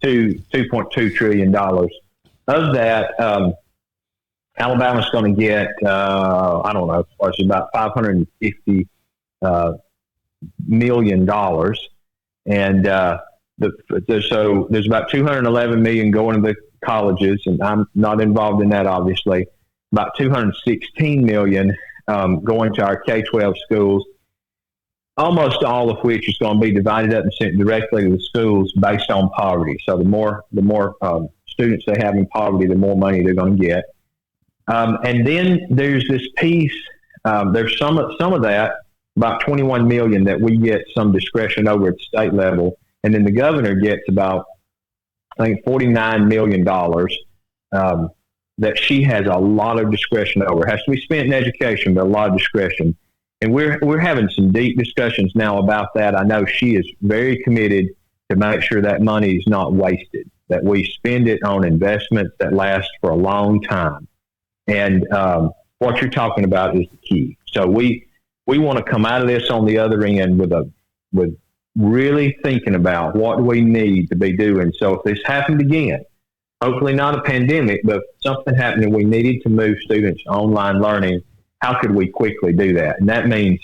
$2.2 trillion. Of that, Alabama's going to get, I don't know, it's about $550 million. And so there's about $211 million going to the colleges, and I'm not involved in that, obviously. About $216 million going to our K-12 schools, almost all of which is going to be divided up and sent directly to the schools based on poverty. So the more students they have in poverty, the more money they're going to get. And then there's this piece. There's some of that, about $21 million, that we get some discretion over at the state level, and then the governor gets about, I think, $49 million that she has a lot of discretion over. It has to be spent in education, but a lot of discretion. And we're having some deep discussions now about that. I know she is very committed to make sure that money is not wasted, that we spend it on investments that last for a long time. And what you're talking about is the key. So we want to come out of this on the other end with really thinking about what we need to be doing. So if this happened again, hopefully not a pandemic, but if something happened and we needed to move students to online learning, how could we quickly do that? And that means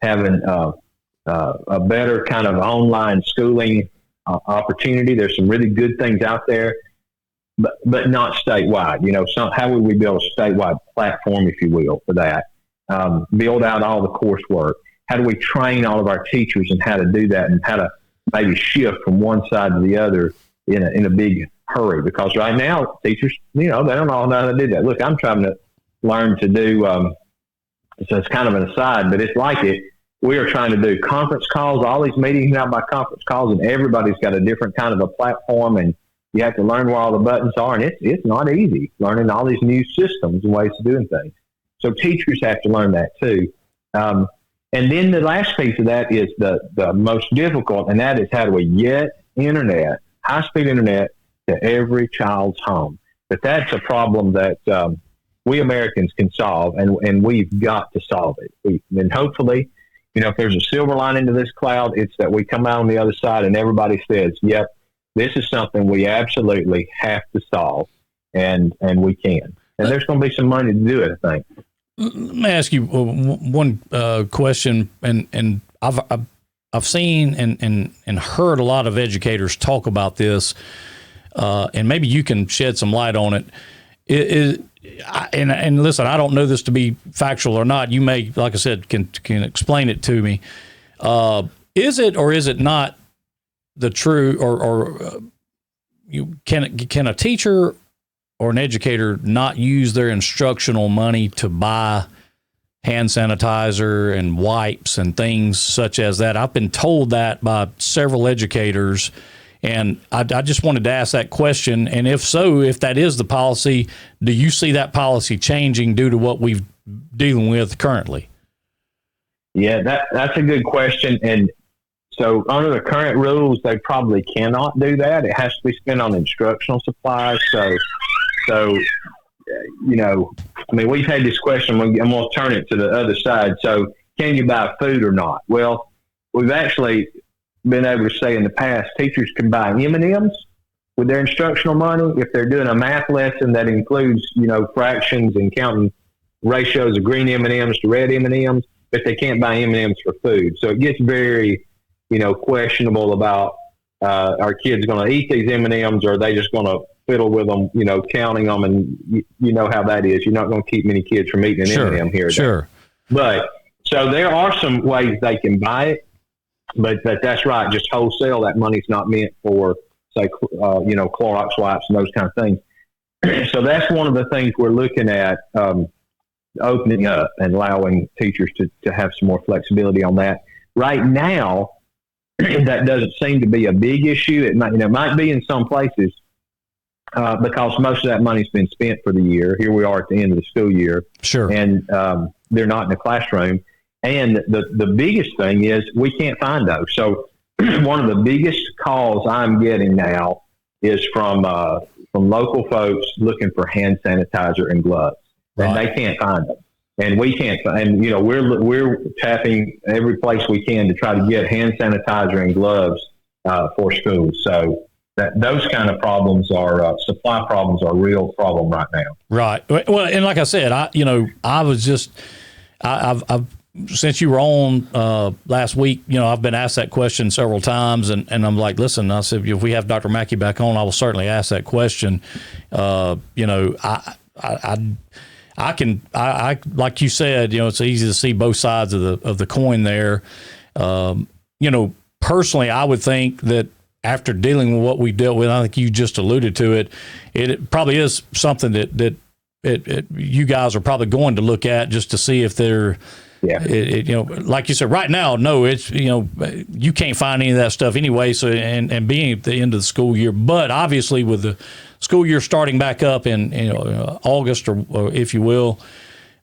having a better kind of online schooling opportunity. There's some really good things out there, but not statewide. How would we build a statewide platform, if you will, for that? Build out all the coursework. How do we train all of our teachers in how to do that, and how to maybe shift from one side to the other in a big hurry? Because right now, teachers, they don't all know how to do that. Look, I'm trying to learn to do, so it's kind of an aside, but it's like it. We are trying to do conference calls, all these meetings now by conference calls, and everybody's got a different kind of a platform, and you have to learn where all the buttons are, and it's not easy learning all these new systems and ways of doing things. So teachers have to learn that too. And then the last piece of that is the most difficult, and that is how do we get internet, high-speed internet, to every child's home. But that's a problem that we Americans can solve, and we've got to solve it. And hopefully, if there's a silver lining to this cloud, it's that we come out on the other side and everybody says, yep, this is something we absolutely have to solve, and we can. And there's going to be some money to do it, I think. Let me ask you one question, and I've seen and heard a lot of educators talk about this, and maybe you can shed some light on it. And listen, I don't know this to be factual or not. You may, like I said, can explain it to me. Is it or is it not the true, or can a teacher or an educator not use their instructional money to buy hand sanitizer and wipes and things such as that? I've been told that by several educators, and I just wanted to ask that question. And if so, if that is the policy, do you see that policy changing due to what we've dealing with currently? Yeah, that's a good question. And so under the current rules, they probably cannot do that. It has to be spent on instructional supplies. So, we've had this question. I'm going to turn it to the other side. So can you buy food or not? Well, we've actually been able to say in the past, teachers can buy M&Ms with their instructional money if they're doing a math lesson that includes, fractions and counting ratios of green M&Ms to red M&Ms, but they can't buy M&Ms for food. So it gets very, questionable about are kids going to eat these M&Ms, or are they just going to fiddle with them, counting them, and you know how that is. You're not going to keep many kids from eating an M&M here. Sure. But so there are some ways they can buy it, but that's right. Just wholesale, that money's not meant for, say, Clorox wipes and those kind of things. So that's one of the things we're looking at, opening up and allowing teachers to have some more flexibility on that. Right now, that doesn't seem to be a big issue. It might be in some places, because most of that money's been spent for the year. Here we are at the end of the school year. Sure. And they're not in the classroom. And the biggest thing is we can't find those. So one of the biggest calls I'm getting now is from local folks looking for hand sanitizer and gloves, and they can't find them. And we can't, and we're tapping every place we can to try to get hand sanitizer and gloves for schools. So those kind of problems supply problems are a real problem right now. Right. Well, and like I said, I've since you were on last week, I've been asked that question several times, and I'm like, listen, I said, if we have Dr. Mackey back on, I will certainly ask that question. I like you said, it's easy to see both sides of the coin there. Personally, I would think that after dealing with what we dealt with, I think you just alluded to it. It probably is something that you guys are probably going to look at just to see if they're. Yeah. Like you said, right now, no, it's, you can't find any of that stuff anyway. So, and being at the end of the school year, but obviously with the school year starting back up in, August or if you will,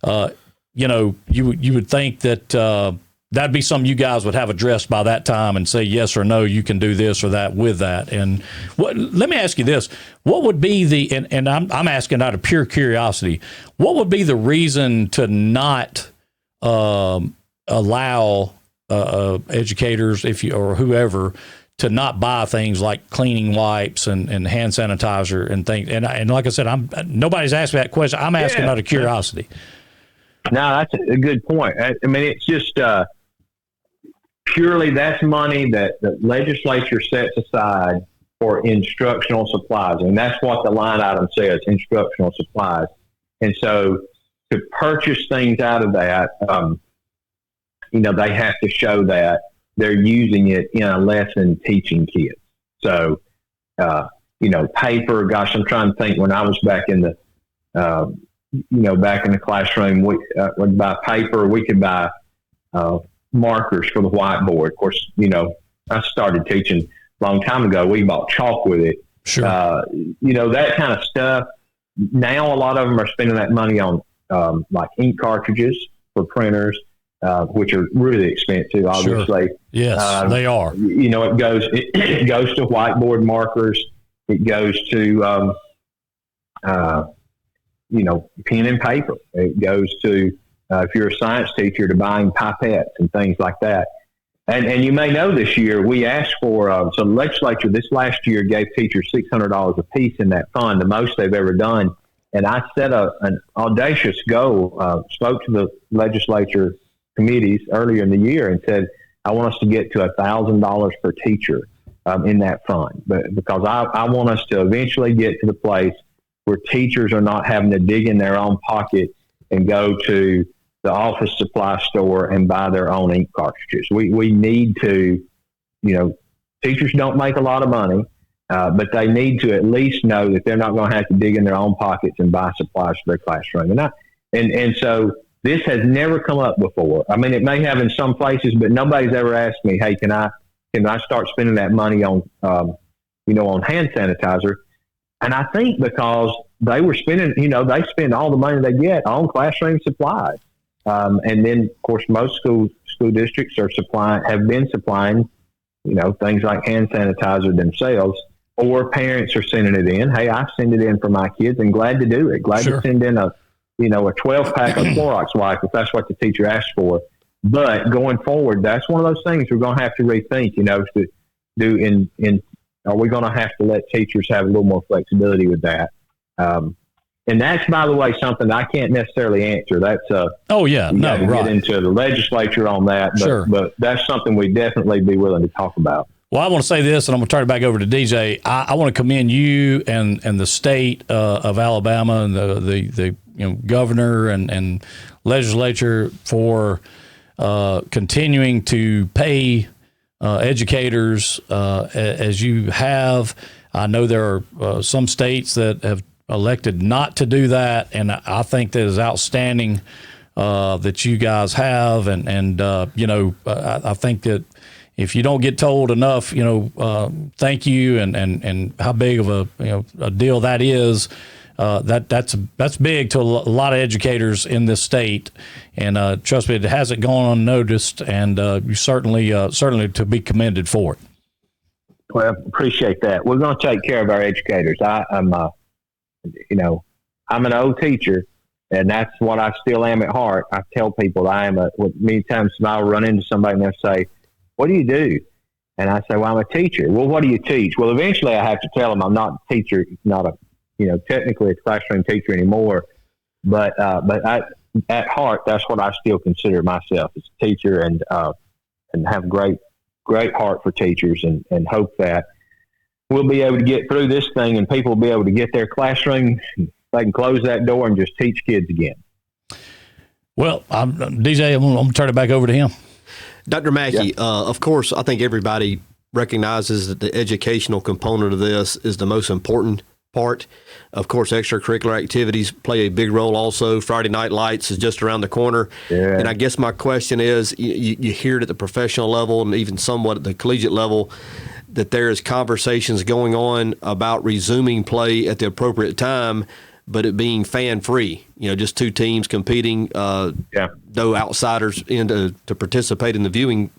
you would think that, that'd be something you guys would have addressed by that time and say yes or no, you can do this or that with that. And let me ask you this: what would be and I'm asking out of pure curiosity, what would be the reason to not allow educators, or whoever, to not buy things like cleaning wipes and hand sanitizer and things? And like I said, nobody's asked me that question. I'm asking out of curiosity. No, that's a good point. I mean, it's just purely that's money that the legislature sets aside for instructional supplies, and that's what the line item says: instructional supplies. And so, to purchase things out of that, they have to show that they're using it in a lesson teaching kids. So, paper, gosh, I'm trying to think when I was back in the, back in the classroom, we would buy paper, we could buy markers for the whiteboard. Of course, I started teaching a long time ago. We bought chalk with it. Sure. That kind of stuff. Now, a lot of them are spending that money on like ink cartridges for printers, which are really expensive, obviously. Sure. Yes, they are. It goes to whiteboard markers. It goes to, pen and paper. It goes to, if you're a science teacher, to buying pipettes and things like that. And you may know this year, we asked for, so the legislature this last year gave teachers $600 a piece in that fund, the most they've ever done. And I set an audacious goal, spoke to the legislature committees earlier in the year and said, I want us to get to $1,000 per teacher in that fund. But because I want us to eventually get to the place where teachers are not having to dig in their own pocket and go to the office supply store and buy their own ink cartridges. We need to, teachers don't make a lot of money. But they need to at least know that they're not going to have to dig in their own pockets and buy supplies for their classroom. And so this has never come up before. I mean, it may have in some places, but nobody's ever asked me, hey, can I start spending that money on, on hand sanitizer? And I think because they were spending, they spend all the money they get on classroom supplies. And then, of course, most school districts have been supplying, things like hand sanitizer themselves. Or parents are sending it in. Hey, I send it in for my kids and glad to do it. Glad to send in a 12-pack of Clorox wipe if that's what the teacher asked for. But going forward, that's one of those things we're going to have to rethink, to do are we going to have to let teachers have a little more flexibility with that? And that's, by the way, something I can't necessarily answer. That's get into the legislature on that. But, but that's something we'd definitely be willing to talk about. Well, I want to say this, and I'm going to turn it back over to DJ. I want to commend you and the state of Alabama and the governor and legislature for continuing to pay educators as you have. I know there are some states that have elected not to do that, and I think that is outstanding that you guys have. And I think that if you don't get told enough, thank you and how big of a deal that is, that's big to a lot of educators in this state, and trust me, it hasn't gone unnoticed, and you certainly to be commended for it. Well, appreciate that. We're going to take care of our educators. I'm an old teacher, and that's what I still am at heart. I tell people many times I'll run into somebody and they'll say, "What do you do?" And I say, "Well, I'm a teacher." "Well, what do you teach?" Well, eventually I have to tell them I'm not a teacher, not technically a classroom teacher anymore. But at heart, that's what I still consider myself, as a teacher, and have great heart for teachers, and hope that we'll be able to get through this thing and people will be able to get their classroom. They can close that door and just teach kids again. Well, DJ, I'm going to turn it back over to him. Dr. Mackey, of course, I think everybody recognizes that the educational component of this is the most important part. Of course, extracurricular activities play a big role also. Friday Night Lights is just around the corner. Yeah. And I guess my question is, you hear it at the professional level and even somewhat at the collegiate level, that there is conversations going on about resuming play at the appropriate time, but it being fan-free, just two teams competing, no outsiders in to participate in the viewing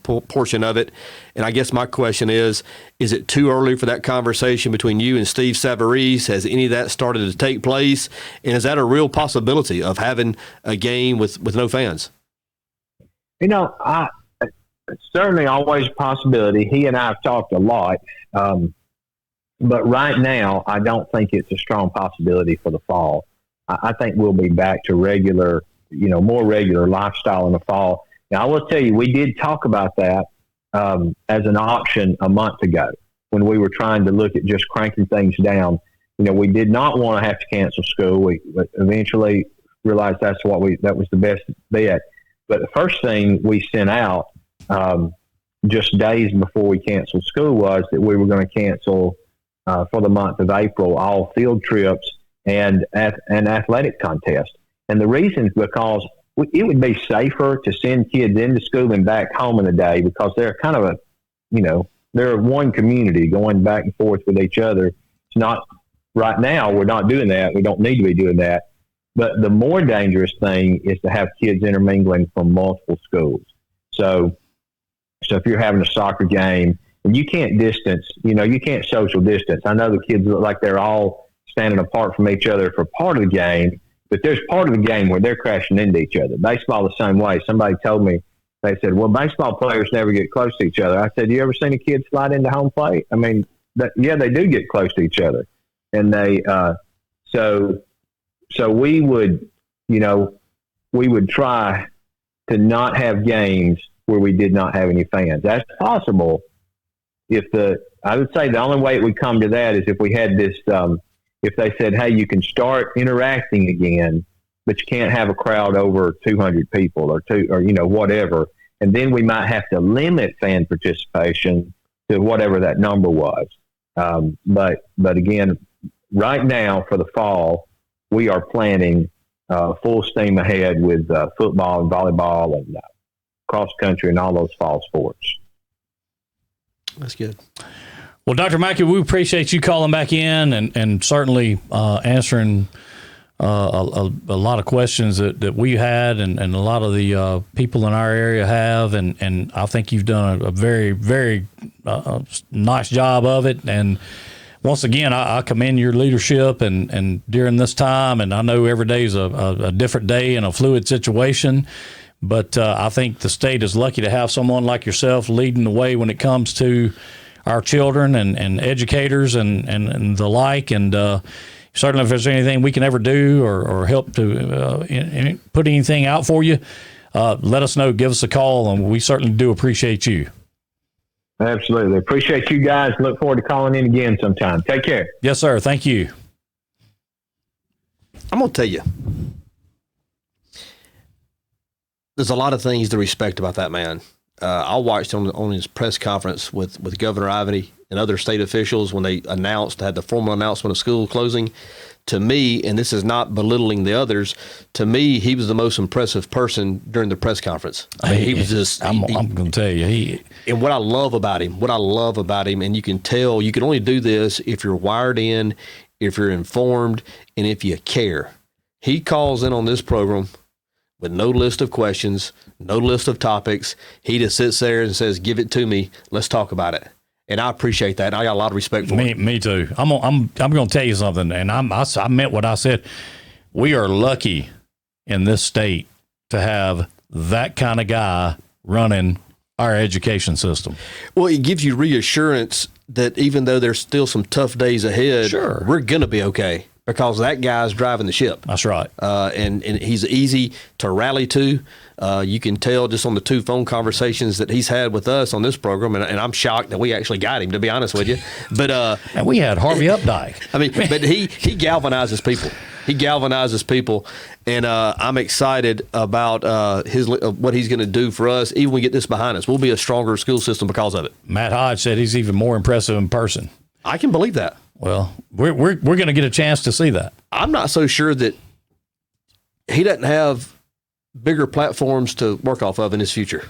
portion of it. And I guess my question is it too early for that conversation between you and Steve Savarese? Has any of that started to take place? And is that a real possibility of having a game with no fans? It's certainly always a possibility. He and I have talked a lot. But right now, I don't think it's a strong possibility for the fall. I think we'll be back to regular, more regular lifestyle in the fall. Now, I will tell you, we did talk about that as an option a month ago when we were trying to look at just cranking things down. We did not want to have to cancel school. We eventually realized that was the best bet. But the first thing we sent out just days before we canceled school was that we were going to cancel for the month of April all field trips and an athletic contest. And the reason is because it would be safer to send kids into school and back home in a day, because they're kind of they're one community going back and forth with each other. It's not right now. We're not doing that. We don't need to be doing that. But the more dangerous thing is to have kids intermingling from multiple schools. So if you're having a soccer game and you can't distance, you can't social distance. I know the kids look like they're all standing apart from each other for part of the game, but there's part of the game where they're crashing into each other. Baseball the same way. Somebody told me, they said, well, baseball players never get close to each other. I said, you ever seen a kid slide into home plate? I mean, they do get close to each other. And they, so we would, we would try to not have games where we did not have any fans. That's possible. I would say the only way it would come to that is if we had this, if they said, hey, you can start interacting again, but you can't have a crowd over 200 people or whatever. And then we might have to limit fan participation to whatever that number was. But again, right now for the fall, we are planning full steam ahead with football and volleyball and cross country and all those fall sports. That's good. Well, Dr. Mackey, we appreciate you calling back in and certainly answering a lot of questions that we had and a lot of the people in our area have. And I think you've done a very, very nice job of it. And once again, I commend your leadership and during this time. And I know every day is a different day and a fluid situation. But I think the state is lucky to have someone like yourself leading the way when it comes to our children and educators and the like. And certainly if there's anything we can ever do or help to put anything out for you, let us know. Give us a call, and we certainly do appreciate you. Absolutely. Appreciate you guys. Look forward to calling in again sometime. Take care. Yes, sir. Thank you. I'm going to tell you, there's a lot of things to respect about that man. I watched on his press conference with Governor Ivany and other state officials when they had the formal announcement of school closing. to me, and this is not belittling the others, to me, he was the most impressive person during the press conference. I mean, he was just. I'm going to tell you, and what I love about him, and you can tell, you can only do this if you're wired in, if you're informed, and if you care. He calls in on this program with no list of questions, no list of topics. He just sits there and says, "Give it to me. Let's talk about it." And I appreciate that. I got a lot of respect for him. Me too. I'm going to tell you something, and I meant what I said. We are lucky in this state to have that kind of guy running our education system. Well, it gives you reassurance that even though there's still some tough days ahead, sure, we're going to be okay because that guy's driving the ship. That's right. And he's easy to rally to. You can tell just on the 2 phone conversations that he's had with us on this program, and I'm shocked that we actually got him, to be honest with you. But and we had Harvey Updike. I mean, but he galvanizes people. He galvanizes people, and I'm excited about what he's going to do for us. Even when we get this behind us, we'll be a stronger school system because of it. Matt Hodge said he's even more impressive in person. I can believe that. Well, we're going to get a chance to see that. I'm not so sure that he doesn't have bigger platforms to work off of in his future.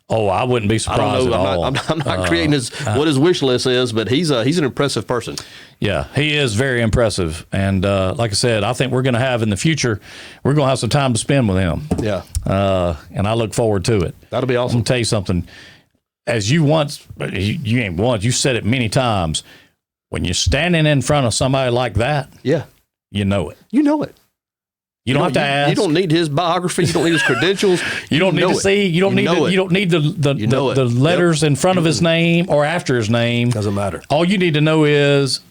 Oh, I wouldn't be surprised at all. I'm not creating what his wish list is, but he's an impressive person. Yeah, he is very impressive. And like I said, I think we're going to have in the future, we're going to have some time to spend with him. Yeah. And I look forward to it. That'll be awesome. I'm going to tell you something. As you ain't once, you said it many times, when you're standing in front of somebody like that, yeah, you know it. You know it. You don't have to ask. You don't need his biography. You don't need his credentials. You don't need to see. You don't need the letters in front of his name or after his name. Doesn't matter. All you need to know is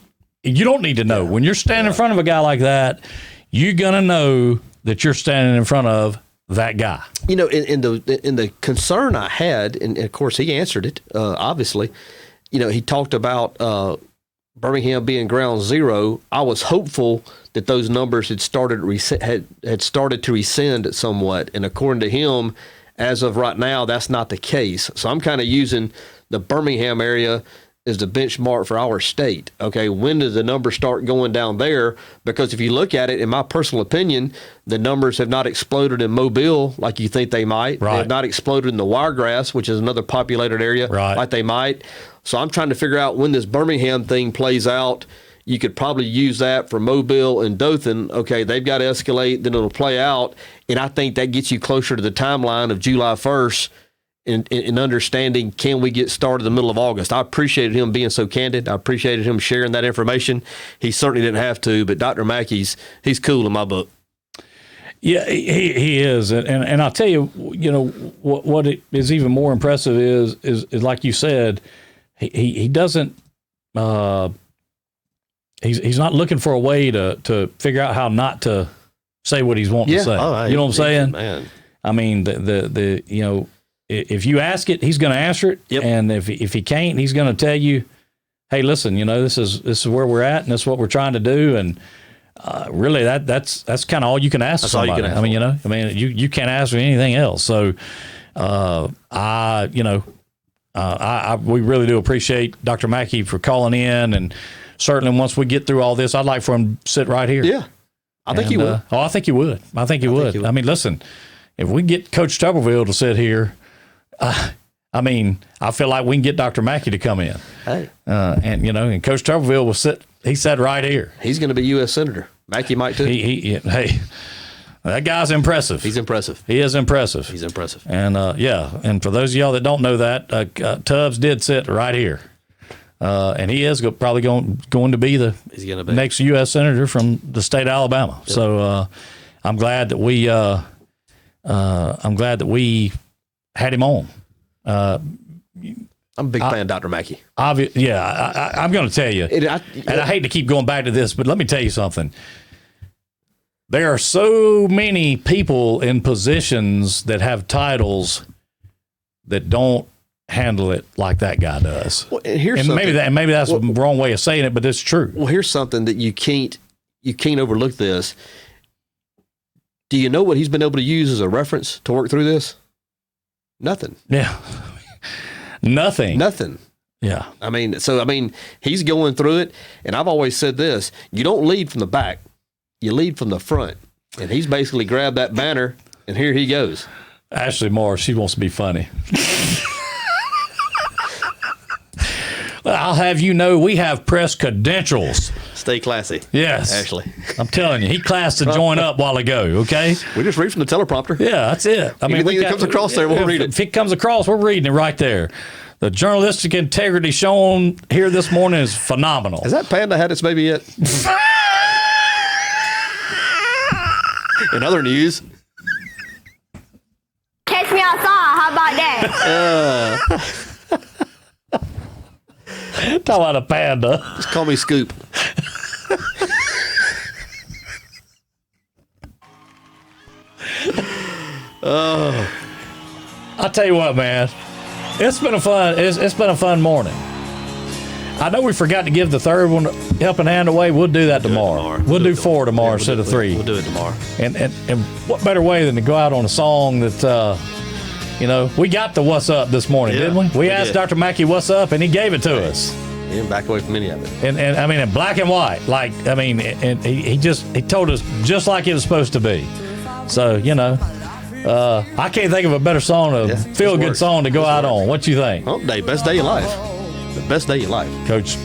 you don't need to know. When you're standing in front of a guy like that, you're gonna know that you're standing in front of that guy. You know, in the concern I had, and of course he answered it. Obviously, you know, he talked about Birmingham being ground zero. I was hopeful that those numbers had started to rescind somewhat, and according to him, as of right now, that's not the case. So I'm kind of using the Birmingham area as the benchmark for our state. Okay, when does the numbers start going down there? Because if you look at it, in my personal opinion, the numbers have not exploded in Mobile like you think they might. Right. They have not exploded in the Wiregrass, which is another populated area, right, like they might. So I'm trying to figure out when this Birmingham thing plays out. You could probably use that for Mobile and Dothan. Okay, they've got to escalate, then it'll play out. And I think that gets you closer to the timeline of July 1st in understanding, can we get started in the middle of August? I appreciated him being so candid. I appreciated him sharing that information. He certainly didn't have to, but Dr. Mackey's, he's cool in my book. Yeah, he is. And I'll tell you, you know, what it is even more impressive is like you said, he doesn't he's not looking for a way to figure out how not to say what he's wanting to say. You know what I'm saying? Man. I mean, the you know, if you ask it, he's going to answer it. Yep. And if he can't, he's going to tell you, hey, listen, you know, this is where we're at, and this is what we're trying to do. And really, that's kind of all you can ask somebody. All you can ask. I mean, you know, you can't ask for anything else. So, we really do appreciate Dr. Mackey for calling in, and certainly once we get through all this, I'd like for him to sit right here. Yeah, I think he would. I think he would. I think he would. I mean, listen, if we get Coach Tuberville to sit here, I mean, I feel like we can get Dr. Mackey to come in. Hey, and you know, and Coach Tuberville will sit. He sat right here. He's going to be U.S. Senator. Mackey might too. Hey, that guy's impressive. He's impressive. He is impressive. He's impressive. And and for those of y'all that don't know that, Tubbs did sit right here. And he is probably going to be the next U.S. Senator from the state of Alabama. Yep. So I'm glad that we had him on. I'm a big fan of Dr. Mackey. I'm going to tell you, and I hate to keep going back to this, but let me tell you something. There are so many people in positions that have titles that don't handle it like that guy does. Well, and maybe that's the wrong way of saying it, but it's true. Well, here's something that you can't overlook this. Do you know what he's been able to use as a reference to work through this? Nothing. Yeah. Nothing. Yeah. I mean, he's going through it, and I've always said this: you don't lead from the back. you lead from the front. And he's basically grabbed that banner, and here he goes. Ashley Moore, she wants to be funny. I'll have you know we have press credentials. Stay classy. Yes. Ashley. I'm telling you, he classed the joint up while ago, okay? We just read from the teleprompter. Yeah, that's it. I mean, Anything that comes across there, we'll read it. If it comes across, we're reading it right there. The journalistic integrity shown here this morning is phenomenal. Has that panda had its baby yet? In other news, Catch me outside. How about that? Talk about a panda. just call me Scoop. I'll tell you what, man. It's been a fun morning. I know we forgot to give the third one helping hand away. We'll do that tomorrow. We'll do 4 tomorrow instead of 3. We'll do it tomorrow. And what better way than to go out on a song that, we got the what's up this morning, Yeah, didn't we? We asked did. Dr. Mackey what's up, and he gave it to us. He didn't back away from any of it. And I mean, in black and white. And he told us just like it was supposed to be. So, I can't think of a better song, feel good song to go out on. What you think? Hump day, best day of your life. The best day of your life. Coach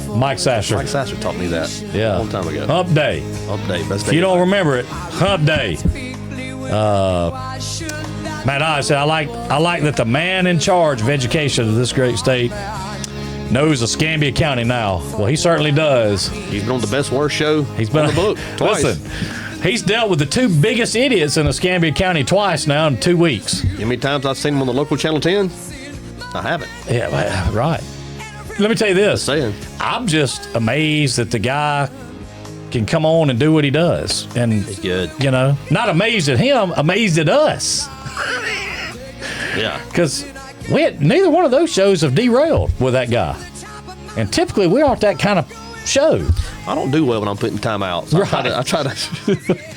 Mike Sasser. Mike Sasser taught me that a long time ago. Hump day. Hump day, best day. If you of your don't life. remember it, Hump Day. Matt, I said I like that the man in charge of education of this great state knows Escambia County now. Well, he certainly does. He's been on the best worst show. He's been on the book twice. Listen, he's dealt with the 2 biggest idiots in Escambia County twice now in 2 weeks. You know how many times I've seen him on the local Channel 10? I haven't. Yeah, well, right. Let me tell you this. Saying. I'm just amazed that the guy can come on and do what he does. And He's good. not amazed at him, amazed at us. Yeah. Because neither one of those shows have derailed with that guy. And typically we aren't that kind of show. I don't do well when I'm putting time out. So Right. I try to.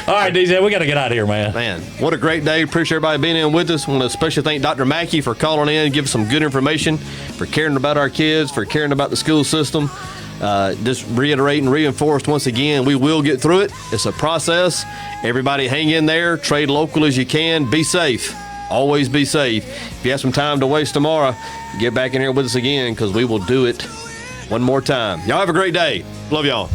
All right, DJ, we got to get out of here, man. Man, what a great day. Appreciate everybody being in with us. I want to especially thank Dr. Mackey for calling in, give us some good information, for caring about our kids, for caring about the school system. Just reiterate and reinforce once again, we will get through it. It's a process. Everybody hang in there. Trade local as you can. Be safe. Always be safe. If you have some time to waste tomorrow, get back in here with us again because we will do it one more time. Y'all have a great day. Love y'all.